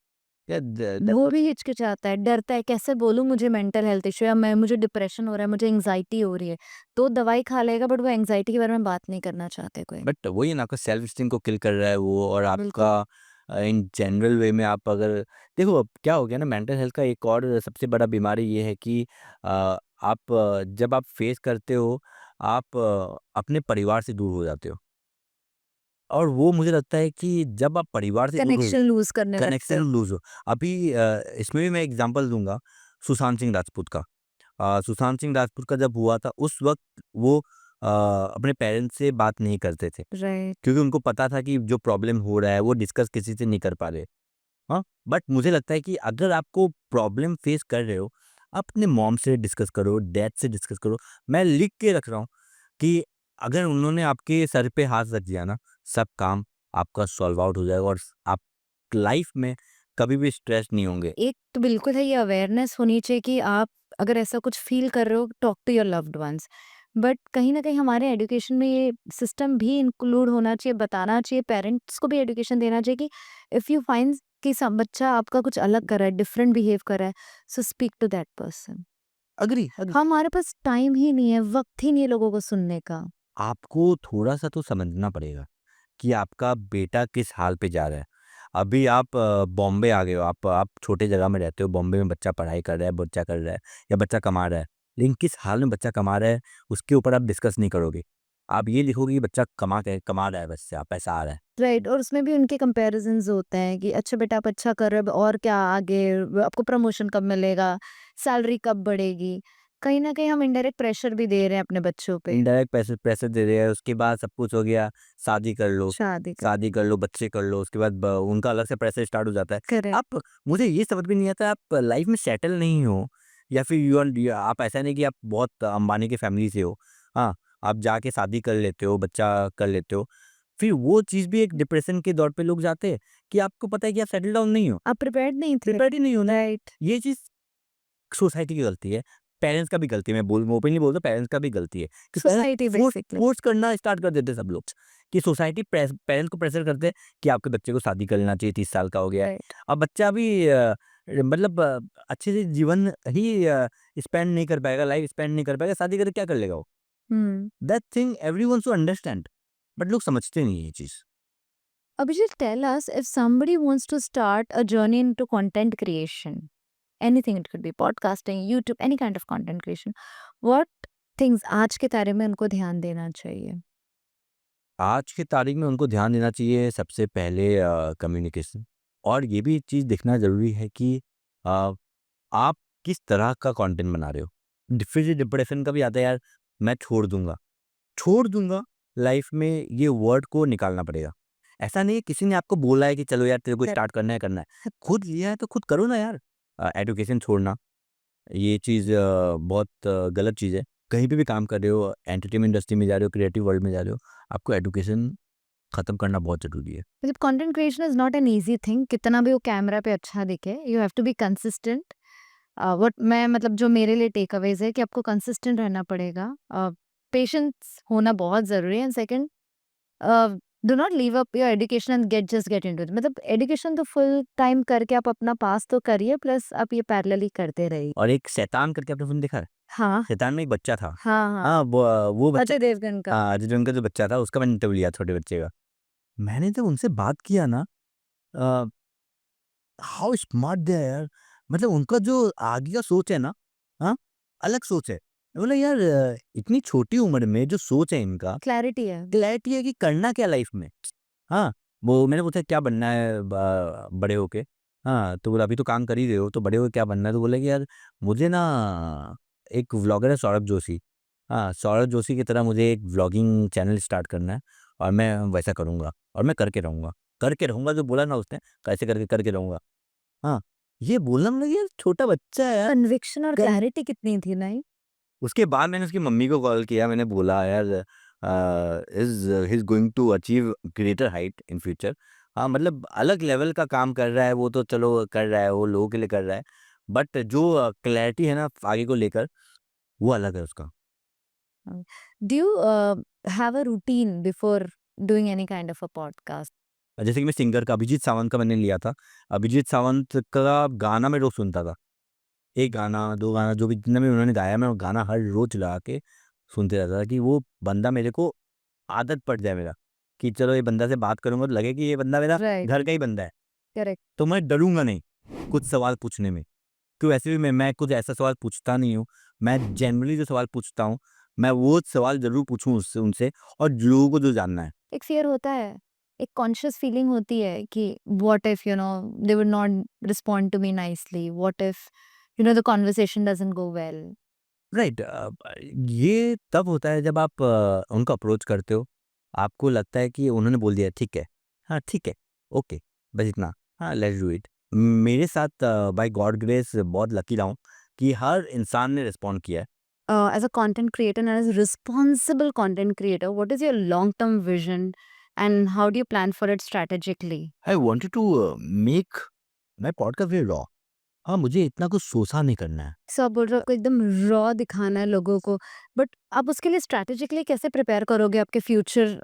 या वो भी हिचकिचाता है, डरता है, कैसे बोलूँ मुझे मेंटल हेल्थ इश्यू है, मैं मुझे डिप्रेशन हो रहा है, मुझे एंग्जायटी हो रही है। तो दवाई खा लेगा बट वो एंग्जायटी के बारे में बात नहीं करना चाहते कोई। बट वही है ना, आपका सेल्फ एस्टीम को किल कर रहा है वो, और बिल्कुल। आपका इन जनरल वे में आप अगर देखो अब क्या हो गया ना, मेंटल हेल्थ का एक और सबसे बड़ा बीमारी ये है कि आप जब आप फेस करते हो, आप अपने परिवार से दूर हो जाते हो, और वो मुझे लगता है कि जब आप परिवार से दूर हो, कनेक्शन लूज़ करने लगते कनेक्शन हो। लूज़ हो। अभी इसमें भी मैं एग्ज़ाम्पल दूँगा सुशांत सिंह राजपूत का। सुशांत सिंह राजपूत का जब हुआ था उस वक़्त वो अपने पेरेंट्स से बात नहीं करते थे, राइट। क्योंकि उनको पता था कि जो प्रॉब्लम हो रहा है वो डिस्कस किसी से नहीं कर पा रहे। हाँ, बट मुझे लगता है कि अगर आपको प्रॉब्लम फेस कर रहे हो, आप अपने मॉम से डिस्कस करो, डैड से डिस्कस करो। मैं लिख के रख रहा हूँ कि अगर उन्होंने आपके सर पे हाथ रख दिया ना, सब काम आपका सॉल्व आउट हो जाएगा और आप लाइफ में कभी भी स्ट्रेस नहीं होंगे। एक तो बिल्कुल है, ये अवेयरनेस होनी चाहिए कि आप अगर ऐसा कुछ फील कर रहे हो, talk to your loved ones. But कहीं न कहीं हमारे एजुकेशन में ये सिस्टम भी इंक्लूड होना चाहिए, बताना चाहिए, पेरेंट्स को भी एजुकेशन देना चाहिए कि इफ यू फाइंड कि सम बच्चा आपका कुछ अलग कर रहा है, डिफरेंट बिहेव कर रहा है, so speak to that person. Agree. हमारे पास टाइम ही नहीं है, वक़्त ही नहीं है लोगों को सुनने का। आपको थोड़ा-सा तो समझना पड़ेगा कि आपका बेटा किस हाल पे जा रहा है। अभी आप बॉम्बे आ गए हो, आप छोटे जगह में रहते हो, बॉम्बे में बच्चा पढ़ाई कर रहा है, बच्चा कर रहा है या बच्चा कमा रहा है। लेकिन किस हाल में बच्चा कमा रहा है, उसके ऊपर आप डिस्कस नहीं करोगे। आप ये लिखोगे कि बच्चा कमा रहा है, बच्चा पैसा आ रहा है। राइट, और उसमें भी उनके कंपैरिजंस होते हैं कि अच्छा बेटा आप अच्छा कर रहे हो, अब और क्या आगे, आपको प्रमोशन कब मिलेगा, सैलरी कब बढ़ेगी। कहीं ना कहीं हम इनडायरेक्ट प्रेशर भी दे रहे हैं अपने बच्चों पे। इनडायरेक्ट पैसे पैसे दे रहे हैं, उसके बाद सब कुछ हो गया, शादी कर लो, शादी का। शादी कर लो, बच्चे कर लो, उसके बाद उनका अलग से प्रेशर स्टार्ट हो जाता है। करेक्ट। आप मुझे ये समझ में नहीं आता, आप लाइफ में सेटल नहीं हो या फिर आप ऐसा नहीं कि आप बहुत अंबानी की फैमिली से हो। हाँ, आप जाके शादी कर लेते हो, बच्चा कर लेते हो, फिर वो चीज़ भी एक डिप्रेशन के दौर पे लोग जाते हैं कि आपको पता है कि आप सेटल डाउन नहीं हो, आप प्रिपेयर्ड नहीं थे। प्रिपेयर्ड ही नहीं हो ना। राइट। ये चीज़ सोसाइटी की गलती है, पेरेंट्स का भी गलती है, मैं ओपनली बोलता हूँ, पेरेंट्स का भी गलती है कि parents society force basically. Force करना स्टार्ट कर देते हैं सब लोग कि सोसाइटी पेरेंट्स को प्रेशर करते हैं कि आपके बच्चे को शादी कर लेना चाहिए, 30 साल का हो गया है। राइट। अब बच्चा भी मतलब अच्छे से जीवन ही स्पेंड नहीं कर पाएगा, लाइफ स्पेंड नहीं कर पाएगा, शादी करके क्या कर लेगा वो? Hmm. That thing everyone should understand, but लोग समझते नहीं है ये चीज़। Abhijit, tell us, if somebody wants to start a journey into content creation, anything, it could be podcasting, YouTube, any kind of content creation, what things आज के तारे में उनको ध्यान देना चाहिए? आज की तारीख में उनको ध्यान देना चाहिए सबसे पहले कम्युनिकेशन, और ये भी चीज़ देखना ज़रूरी है कि अ, आप किस तरह का कंटेंट बना रहे हो। फिर से डिप्रेशन का भी आता है यार, मैं छोड़ दूंगा, लाइफ में ये वर्ड को निकालना पड़ेगा। ऐसा नहीं है किसी ने आपको बोला है कि चलो यार तेरे को Correct. स्टार्ट करना है, खुद लिया है तो खुद करो ना यार। एडुकेशन छोड़ना, ये चीज़ बहुत गलत चीज़ है। कहीं पे भी काम कर रहे हो, एंटरटेनमेंट इंडस्ट्री में जा रहे हो, क्रिएटिव वर्ल्ड में जा रहे हो, आपको एडुकेशन खत्म करना बहुत ज़रूरी है। मतलब content creation is not an easy thing, कितना भी वो कैमरा पे अच्छा दिखे, you have to be consistent. What मैं मतलब जो मेरे लिए टेक अवेज है कि आपको कंसिस्टेंट रहना पड़ेगा, पेशेंस होना बहुत ज़रूरी है। And second, do not leave up your education and get into it. मतलब एजुकेशन तो फुल टाइम करके आप अपना पास तो करिए, प्लस आप ये पैरेलली करते रहिए। और एक शैतान करके आपने फ़िल्म देखा है? हाँ, शैतान में एक बच्चा था। हाँ, हाँ। हाँ, वो बच्चा, अजय देवगन का। हाँ, अजय देवगन का जो बच्चा था उसका मैंने इंटरव्यू लिया, छोटे बच्चे का। मैंने जब उनसे बात किया ना, अ, हाउ स्मार्ट दे आर यार! मतलब उनका जो आगे का सोच है ना, हाँ, अलग सोच है। मैं बोला यार इतनी छोटी उम्र में जो सोच है इनका, क्लैरिटी है। क्लैरिटी है कि करना क्या लाइफ में। हाँ, वो मैंने पूछा क्या बनना है बड़े होके? हाँ, तो बोला अभी तो काम कर ही रहे हो, तो बड़े होके क्या बनना है? तो बोला कि यार मुझे ना एक व्लॉगर है सौरभ जोशी, हाँ, सौरभ जोशी की तरह मुझे एक व्लॉगिंग चैनल स्टार्ट करना है और मैं वैसा करूँगा और मैं करके रहूँगा जो बोला ना उसने, कैसे करके करके रहूँगा। हाँ, ये बोलना मतलब यार छोटा बच्चा है यार। कन्विक्शन और कर क्लैरिटी कितनी थी नहीं? उसके बाद मैंने उसकी मम्मी को कॉल किया, मैंने बोला यार he is going to achieve greater height in future. हाँ, मतलब अलग लेवल का काम कर रहा है वो, तो चलो कर रहा है, वो लोगों के लिए कर रहा है। बट जो क्लैरिटी है ना आगे को लेकर, वो अलग है उसका। Do you have a routine before doing any kind of a podcast? जैसे कि मैं सिंगर का अभिजीत सावंत का मैंने लिया था। अभिजीत सावंत का गाना मैं रोज़ सुनता था। 1 गाना, 2 गाना जो भी जितना भी उन्होंने गाया, मैं वो गाना हर रोज़ लगा के सुनते रहता था कि वो बंदा मेरे को आदत पड़ जाए मेरा, कि चलो ये बंदा से बात करूँगा तो लगे कि ये बंदा मेरा राइट। घर का ही बंदा है, करेक्ट। तो मैं डरूँगा नहीं कुछ सवाल पूछने में। क्यों वैसे भी मैं कुछ ऐसा सवाल पूछता नहीं हूँ, मैं जनरली जो सवाल पूछता हूँ, मैं वो सवाल ज़रूर पूछूँ उससे उनसे और लोगों को जो जानना है। एक फ़ियर होता है, एक कॉन्शियस फीलिंग होती है कि what if they would not respond to me nicely, what if the conversation doesn't go well. Right, ये तब होता है जब आप उनको अप्रोच करते हो, आपको लगता है कि उन्होंने बोल दिया ठीक है, हाँ ठीक है, ओके, बस इतना, हाँ लेट्स डू इट। मेरे साथ बाय गॉड ग्रेस बहुत लकी रहा हूँ कि हर इंसान ने रिस्पॉन्ड किया है। As a content creator and as a responsible content creator, what is your long term vision And how do you plan for it strategically? I wanted to make my podcast very raw. हाँ, मुझे इतना कुछ सोचा नहीं करना है। सो आप बोल रहे हो आपको एकदम रॉ दिखाना है लोगों को, बट आप उसके लिए स्ट्रैटेजिकली कैसे प्रिपेयर करोगे आपके फ्यूचर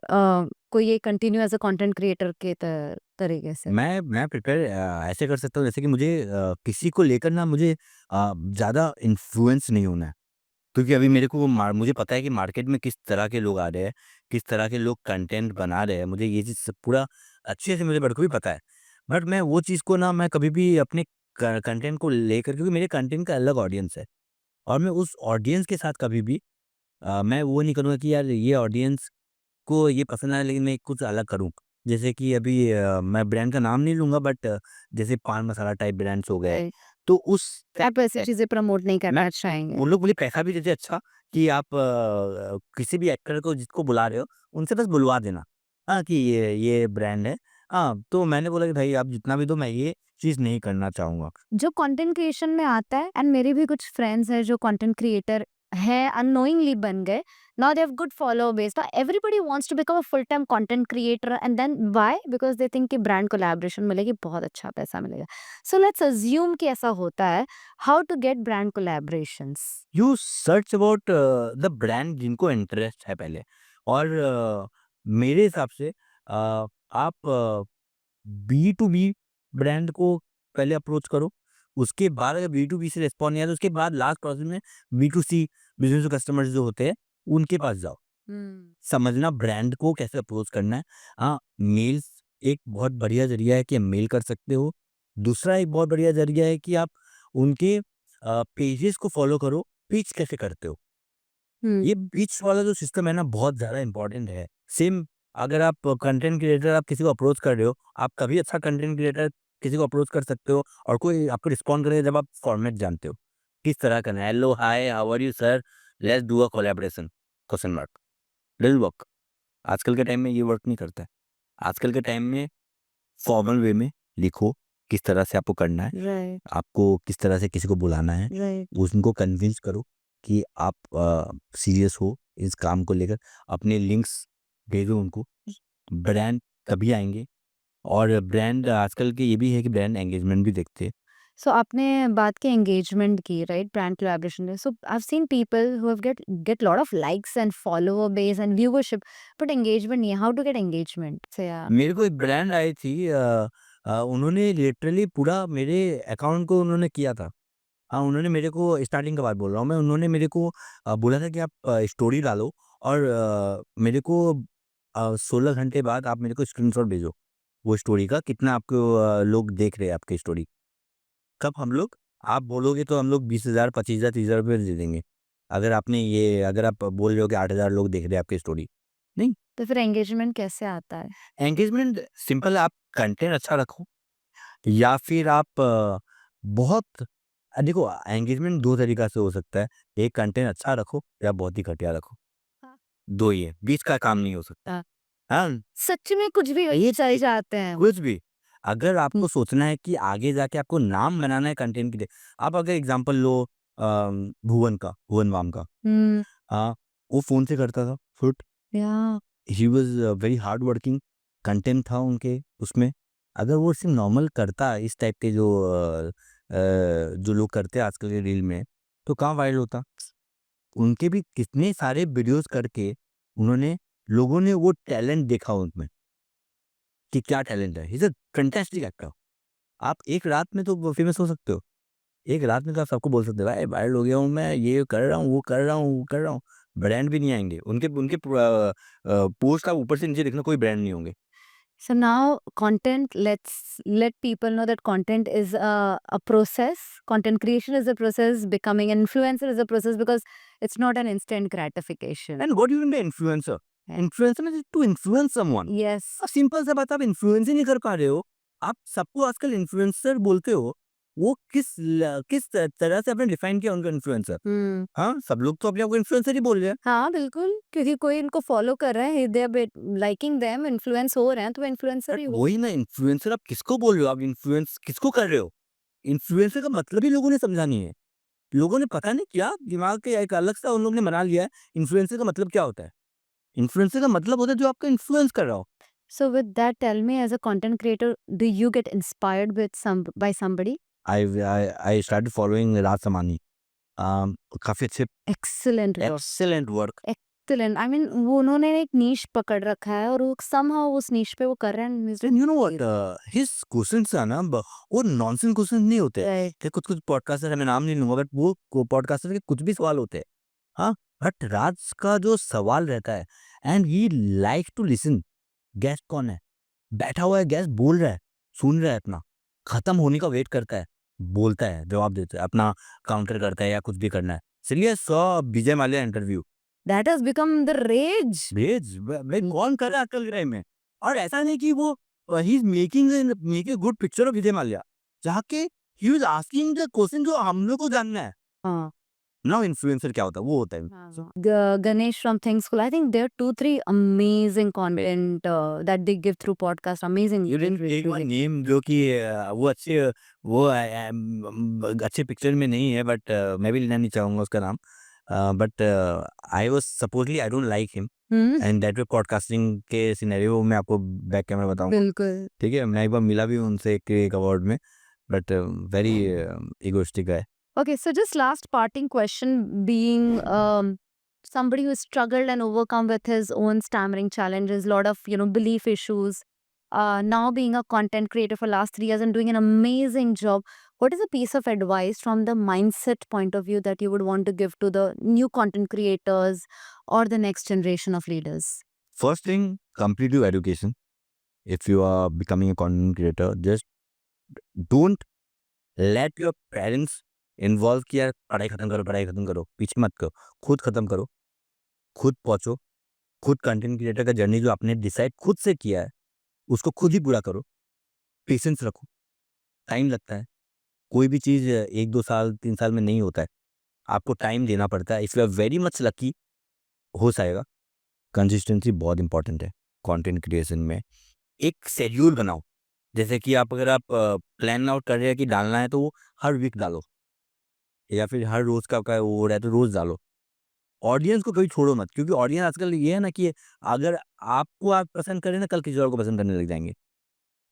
को ये continue as a content creator के तरीके से? मैं प्रिपेयर ऐसे कर सकता हूँ जैसे कि मुझे किसी को लेकर ना मुझे ज़्यादा इन्फ्लुएंस नहीं होना है। क्योंकि अभी मेरे को मुझे पता है कि मार्केट में किस तरह के लोग आ रहे हैं, किस तरह के लोग कंटेंट बना रहे हैं। मुझे ये चीज़ सब पूरा अच्छे से मुझे बखूबी पता है। बट मैं वो चीज़ को ना मैं कभी भी अपने कंटेंट को लेकर, क्योंकि मेरे कंटेंट का अलग ऑडियंस है और मैं उस ऑडियंस के साथ कभी भी मैं वो नहीं करूँगा कि यार ये ऑडियंस को ये पसंद आया लेकिन मैं कुछ अलग करूँ। जैसे कि अभी मैं ब्रांड का नाम नहीं लूँगा, बट जैसे पान मसाला टाइप ब्रांड्स हो गए, राइट। तो उस आप ऐसी चीज़ें प्रमोट नहीं करना चाहेंगे। वो लोग मुझे पैसा भी देते अच्छा कि आप किसी भी एक्टर को जिसको बुला रहे हो, उनसे बस बुलवा देना। हाँ, कि ये ब्रांड है। हाँ, तो मैंने बोला कि भाई आप जितना भी दो, मैं ये चीज़ नहीं करना चाहूँगा। जो कंटेंट क्रिएशन में आता है, एंड मेरे भी कुछ फ्रेंड्स हैं जो कंटेंट क्रिएटर है, अननोइंगली बन गए। Now they have good follower base, now everybody wants to become a full time content creator, and then why? Because they think कि ब्रांड कोलैबोरेशन मिलेगी, बहुत अच्छा पैसा मिलेगा। सो लेट्स अज्यूम कि ऐसा होता है। How to get brand collaborations? You search about the brand जिनको इंटरेस्ट है पहले, और मेरे हिसाब से आप बी टू बी ब्रांड को पहले अप्रोच करो। उसके बाद अगर बी टू बी से रिस्पॉन्ड नहीं आया तो उसके बाद लास्ट प्रोसेस में B to C, business to customers जो होते हैं उनके पास जाओ। हुँ। समझना ब्रांड को कैसे अप्रोच करना है। हाँ, मेल्स एक बहुत बढ़िया ज़रिया है कि आप मेल कर सकते हो। दूसरा एक बहुत बढ़िया ज़रिया है कि आप उनके पेजेस को फ़ॉलो करो, पिच कैसे करते हो। हुँ। ये पिच वाला जो सिस्टम है ना बहुत ज़्यादा इम्पोर्टेंट है। सेम अगर आप कंटेंट क्रिएटर आप किसी को अप्रोच कर रहे हो, आप तभी अच्छा कंटेंट क्रिएटर किसी को अप्रोच कर सकते हो और कोई आपको रिस्पॉन्ड करेगा जब आप फॉर्मेट जानते हो। किस तरह करना है, hello, hi, how are you sir, let's do a collaboration, question mark, doesn't work. आजकल के टाइम में ये वर्क नहीं करता है। आजकल के टाइम में फॉर्मल वे में लिखो, किस तरह से आपको करना है, राइट, आपको किस तरह से किसी को बुलाना है, राइट। उनको कन्विंस करो कि आप सीरियस हो इस काम को लेकर, अपने लिंक्स भेजो उनको, ब्रांड तभी आएँगे। और ब्रांड आजकल के ये भी है कि ब्रांड एंगेजमेंट भी देखते हैं। सो आपने बात की एंगेजमेंट की, राइट? ब्रांड कोलैबोरेशन में। So I have seen people who have get lot of likes and follower base and viewership, but engagement नहीं है। How to get engagement? से या मेरे को एक ब्रांड आई थी, उन्होंने लिटरली पूरा मेरे अकाउंट को उन्होंने किया था। हाँ, उन्होंने मेरे को स्टार्टिंग का बात बोल रहा हूँ मैं, उन्होंने मेरे को बोला था कि आप स्टोरी डालो और मेरे को 16 घंटे बाद आप मेरे को स्क्रीनशॉट भेजो, वो स्टोरी का कितना आपको लोग देख रहे हैं आपकी स्टोरी। कब हम लोग आप बोलोगे तो हम लोग 20,000, 25,000, 30,000 रुपए दे देंगे। अगर आप बोल रहे हो कि 8,000 लोग देख रहे हैं आपकी स्टोरी। नहीं, तो फिर एंगेजमेंट कैसे आता है? एंगेजमेंट सिंपल है, आप कंटेंट अच्छा रखो या फिर आप बहुत देखो, एंगेजमेंट 2 तरीका से हो सकता है। एक कंटेंट अच्छा रखो या बहुत ही घटिया रखो। हाँ। 2 ही है, बीच का काम नहीं हो सकता। हाँ। हाँ, सच में कुछ भी ये चल जाते हैं। कुछ भी। अगर हुँ, आपको सोचना है कि आगे जाके आपको नाम बनाना है कंटेंट के लिए, आप अगर एग्ज़ाम्पल लो भुवन बाम का। हुँ, हाँ, वो फ़ोन से करता था शूट। या he was very hard working, content था उनके उसमें। अगर वो सिर्फ़ नॉर्मल करता इस टाइप के जो लोग करते हैं आजकल के रील में, तो कहाँ वायरल होता। उनके भी कितने सारे वीडियोज़ करके उन्होंने लोगों ने वो टैलेंट देखा उनमें कि क्या टैलेंट है। He is a fantastic actor. आप एक रात में तो फेमस हो सकते हो। एक रात में तो आप सबको बोल सकते हो, भाई वायरल हो गया हूँ मैं, ये कर रहा हूँ, वो कर रहा हूँ, वो कर रहा हूँ। ब्रांड भी नहीं आएँगे। उनके उनके पोस्ट आप ऊपर से नीचे देखना, कोई ब्रांड नहीं होंगे। so now content, let's let people know that content is a process. Content creation is a process. Becoming an influencer is a process, because it's not an instant gratification. And what do you mean by influencer? Yeah. Influencer means to influence someone. Yes. अब सिंपल सा बात, आप इन्फ्लुएंस ही नहीं कर पा रहे हो। आप सबको आजकल इन्फ्लुएंसर बोलते हो। वो किस तरह से आपने डिफाइन किया उनको इन्फ्लुएंसर? हम्म। हाँ, सब लोग तो अपने आप को इन्फ्लुएंसर ही बोल रहे हैं। हाँ, बिल्कुल, क्योंकि कोई इनको फॉलो कर रहा है, they are liking them, influence हो रहे हैं, तो वो इन्फ्लुएंसर बट ही हो। वही ना, इन्फ्लुएंसर आप किसको बोल रहे हो? आप इन्फ्लुएंस किसको कर रहे हो? इन्फ्लुएंसर का मतलब ही लोगों ने समझा नहीं है। लोगों ने पता नहीं क्या दिमाग के एक अलग सा उन लोगों ने बना लिया है, इन्फ्लुएंसर का मतलब क्या होता है? इन्फ्लुएंसर का मतलब होता है जो आपका इन्फ्लुएंस कर रहा हो। So with that, tell me, as a content creator, do you get inspired by somebody? I started following Raj Samani. काफी अच्छे Excellent work. Excellent work Excellent. I mean, वो उन्होंने एक नीश पकड़ रखा है और वो somehow उस नीश पे वो कर रहे हैं. And you know what his questions are ना वो नॉनसेंस क्वेश्चंस नहीं होते Right. कि कुछ कुछ पॉडकास्टर मैं नाम नहीं लूंगा बट वो पॉडकास्टर के कुछ भी सवाल होते हैं हाँ बट राज का जो सवाल रहता है and he like to listen guest कौन है बैठा हुआ है गेस्ट बोल रहा है सुन रहा है अपना खत्म होने का वेट करता है बोलता है जवाब देता है अपना काउंटर करता है या कुछ भी करना है इसलिए so Vijay Mallya interview That has become the rage. भेज भाई कौन कर रहा है आजकल के टाइम में और ऐसा नहीं कि वो ही is making good picture of Vijay Mallya जाके ही इज आस्किंग द क्वेश्चन जो हम लोग को जानना है हाँ. ना इन्फ्लुएंसर क्या होता है वो होता है Ganesh from Think School. I think there are 2-3 amazing content that they give through podcast. Amazing. You didn't take my name जो कि वो अच्छे वो अच्छे पिक्चर में नहीं है बट मैं भी लेना नहीं चाहूंगा उसका नाम but I was supposedly I don't like him hmm. And that way podcasting के सिनेरियो में आपको बैक कैमरा बताऊंगा बिल्कुल. ठीक है मैं एक बार मिला भी हूं उनसे एक अवार्ड में बट वेरी इगोइस्टिक है Okay, so just last parting question, being somebody who struggled and overcome with his own stammering challenges, lot of belief issues. Now being a content creator for last 3 years and doing an amazing job, what is a piece of advice from the mindset point of view that you would want to give to the new content creators or the next generation of leaders? First thing complete your education if you are becoming a content creator just don't let your parents involve किया पढ़ाई खत्म करो पीछे मत करो खुद खत्म करो खुद पहुंचो खुद कंटेंट क्रिएटर का जर्नी जो आपने डिसाइड खुद से किया है उसको खुद ही पूरा करो पेशेंस रखो टाइम लगता है कोई भी चीज़ 1-2 साल 3 साल में नहीं होता है आपको टाइम देना पड़ता है if you are very much lucky हो जाएगा कंसिस्टेंसी बहुत इंपॉर्टेंट है कंटेंट क्रिएशन में एक शेड्यूल बनाओ जैसे कि अगर आप प्लान आउट कर रहे हैं कि डालना है तो वो हर वीक डालो या फिर हर रोज का आपका वो हो रहा है तो रोज डालो ऑडियंस को कभी छोड़ो मत क्योंकि ऑडियंस आजकल ये है ना कि अगर आपको आप पसंद करें ना कल किसी और को पसंद करने लग जाएंगे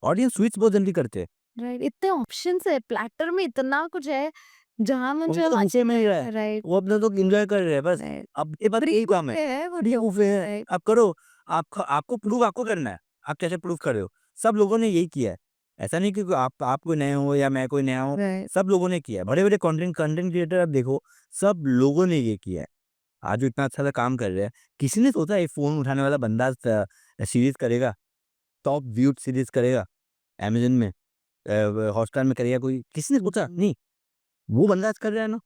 ऑडियंस स्विच बहुत जल्दी करते हैं राइट. इतने ऑप्शंस है प्लेटर में, इतना कुछ है जहाँ मुझे उनको मजे मिल रहा है राइट. वो अपने तो एंजॉय कर रहे हैं बस राइट. अब ये बात यही काम है फ्री ऑफ है राइट. आप करो आपको प्रूव आपको करना है आप कैसे प्रूव कर रहे हो सब लोगों ने यही किया है ऐसा नहीं कि आप कोई नए हो या मैं कोई नया हूँ राइट. सब लोगों ने किया है बड़े बड़े कंटेंट क्रिएटर आप देखो सब लोगों ने ये किया है आज जो इतना अच्छा सा काम कर रहे हैं किसी ने सोचा है फोन उठाने वाला बंदा सीरीज करेगा टॉप व्यूड सीरीज करेगा अमेजन में हॉटस्टार में करेगा कोई किसी ने सोचा नहीं वो बंदा आज कर रहा है ना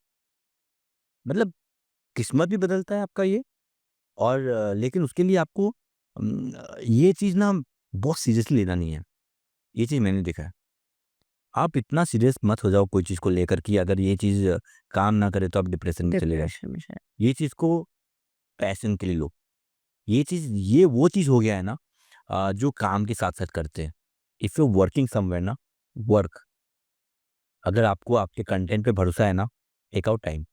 मतलब किस्मत भी बदलता है आपका ये और लेकिन उसके लिए आपको ये चीज़ ना बहुत सीरियसली लेना नहीं है ये चीज़ मैंने देखा है आप इतना सीरियस मत हो जाओ कोई चीज़ को लेकर कि अगर ये चीज़ काम ना करे तो आप डिप्रेशन में चले जाए ये चीज़ को पैशन के लिए लो ये वो चीज़ हो गया है ना जो काम के साथ साथ करते हैं इफ़ यू वर्किंग समवेयर ना वर्क अगर आपको आपके कंटेंट पे भरोसा है ना टेक आउट टाइम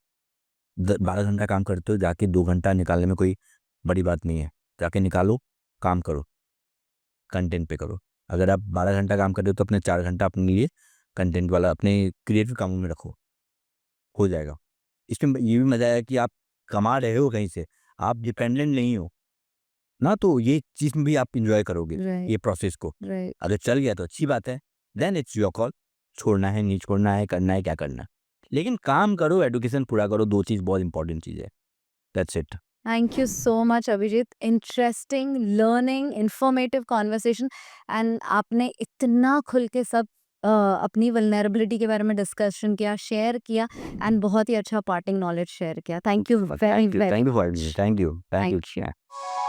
12 घंटा काम करते हो जाके 2 घंटा निकालने में कोई बड़ी बात नहीं है जाके निकालो काम करो कंटेंट पे करो अगर आप 12 घंटा काम कर रहे हो तो अपने 4 घंटा अपने लिए कंटेंट वाला अपने क्रिएटिव कामों में रखो हो जाएगा इसमें ये भी मजा है कि आप कमा रहे हो कहीं से आप डिपेंडेंट नहीं हो ना तो ये चीज़ में भी आप इंजॉय करोगे राइट. ये प्रोसेस को राइट. अगर चल गया तो अच्छी बात है देन इट्स योर कॉल छोड़ना है नहीं छोड़ना है करना है क्या करना है लेकिन काम करो एडुकेशन पूरा करो दो चीज़ बहुत इंपॉर्टेंट चीज़ है that's it Thank you so much, Abhijit. Interesting, learning, informative conversation. And आपने इतना खुल के सब अपनी vulnerability के बारे में डिस्कशन किया, शेयर किया एंड बहुत ही अच्छा पार्टिंग नॉलेज शेयर किया. Thank you very very thank you much. Thank you Thank you.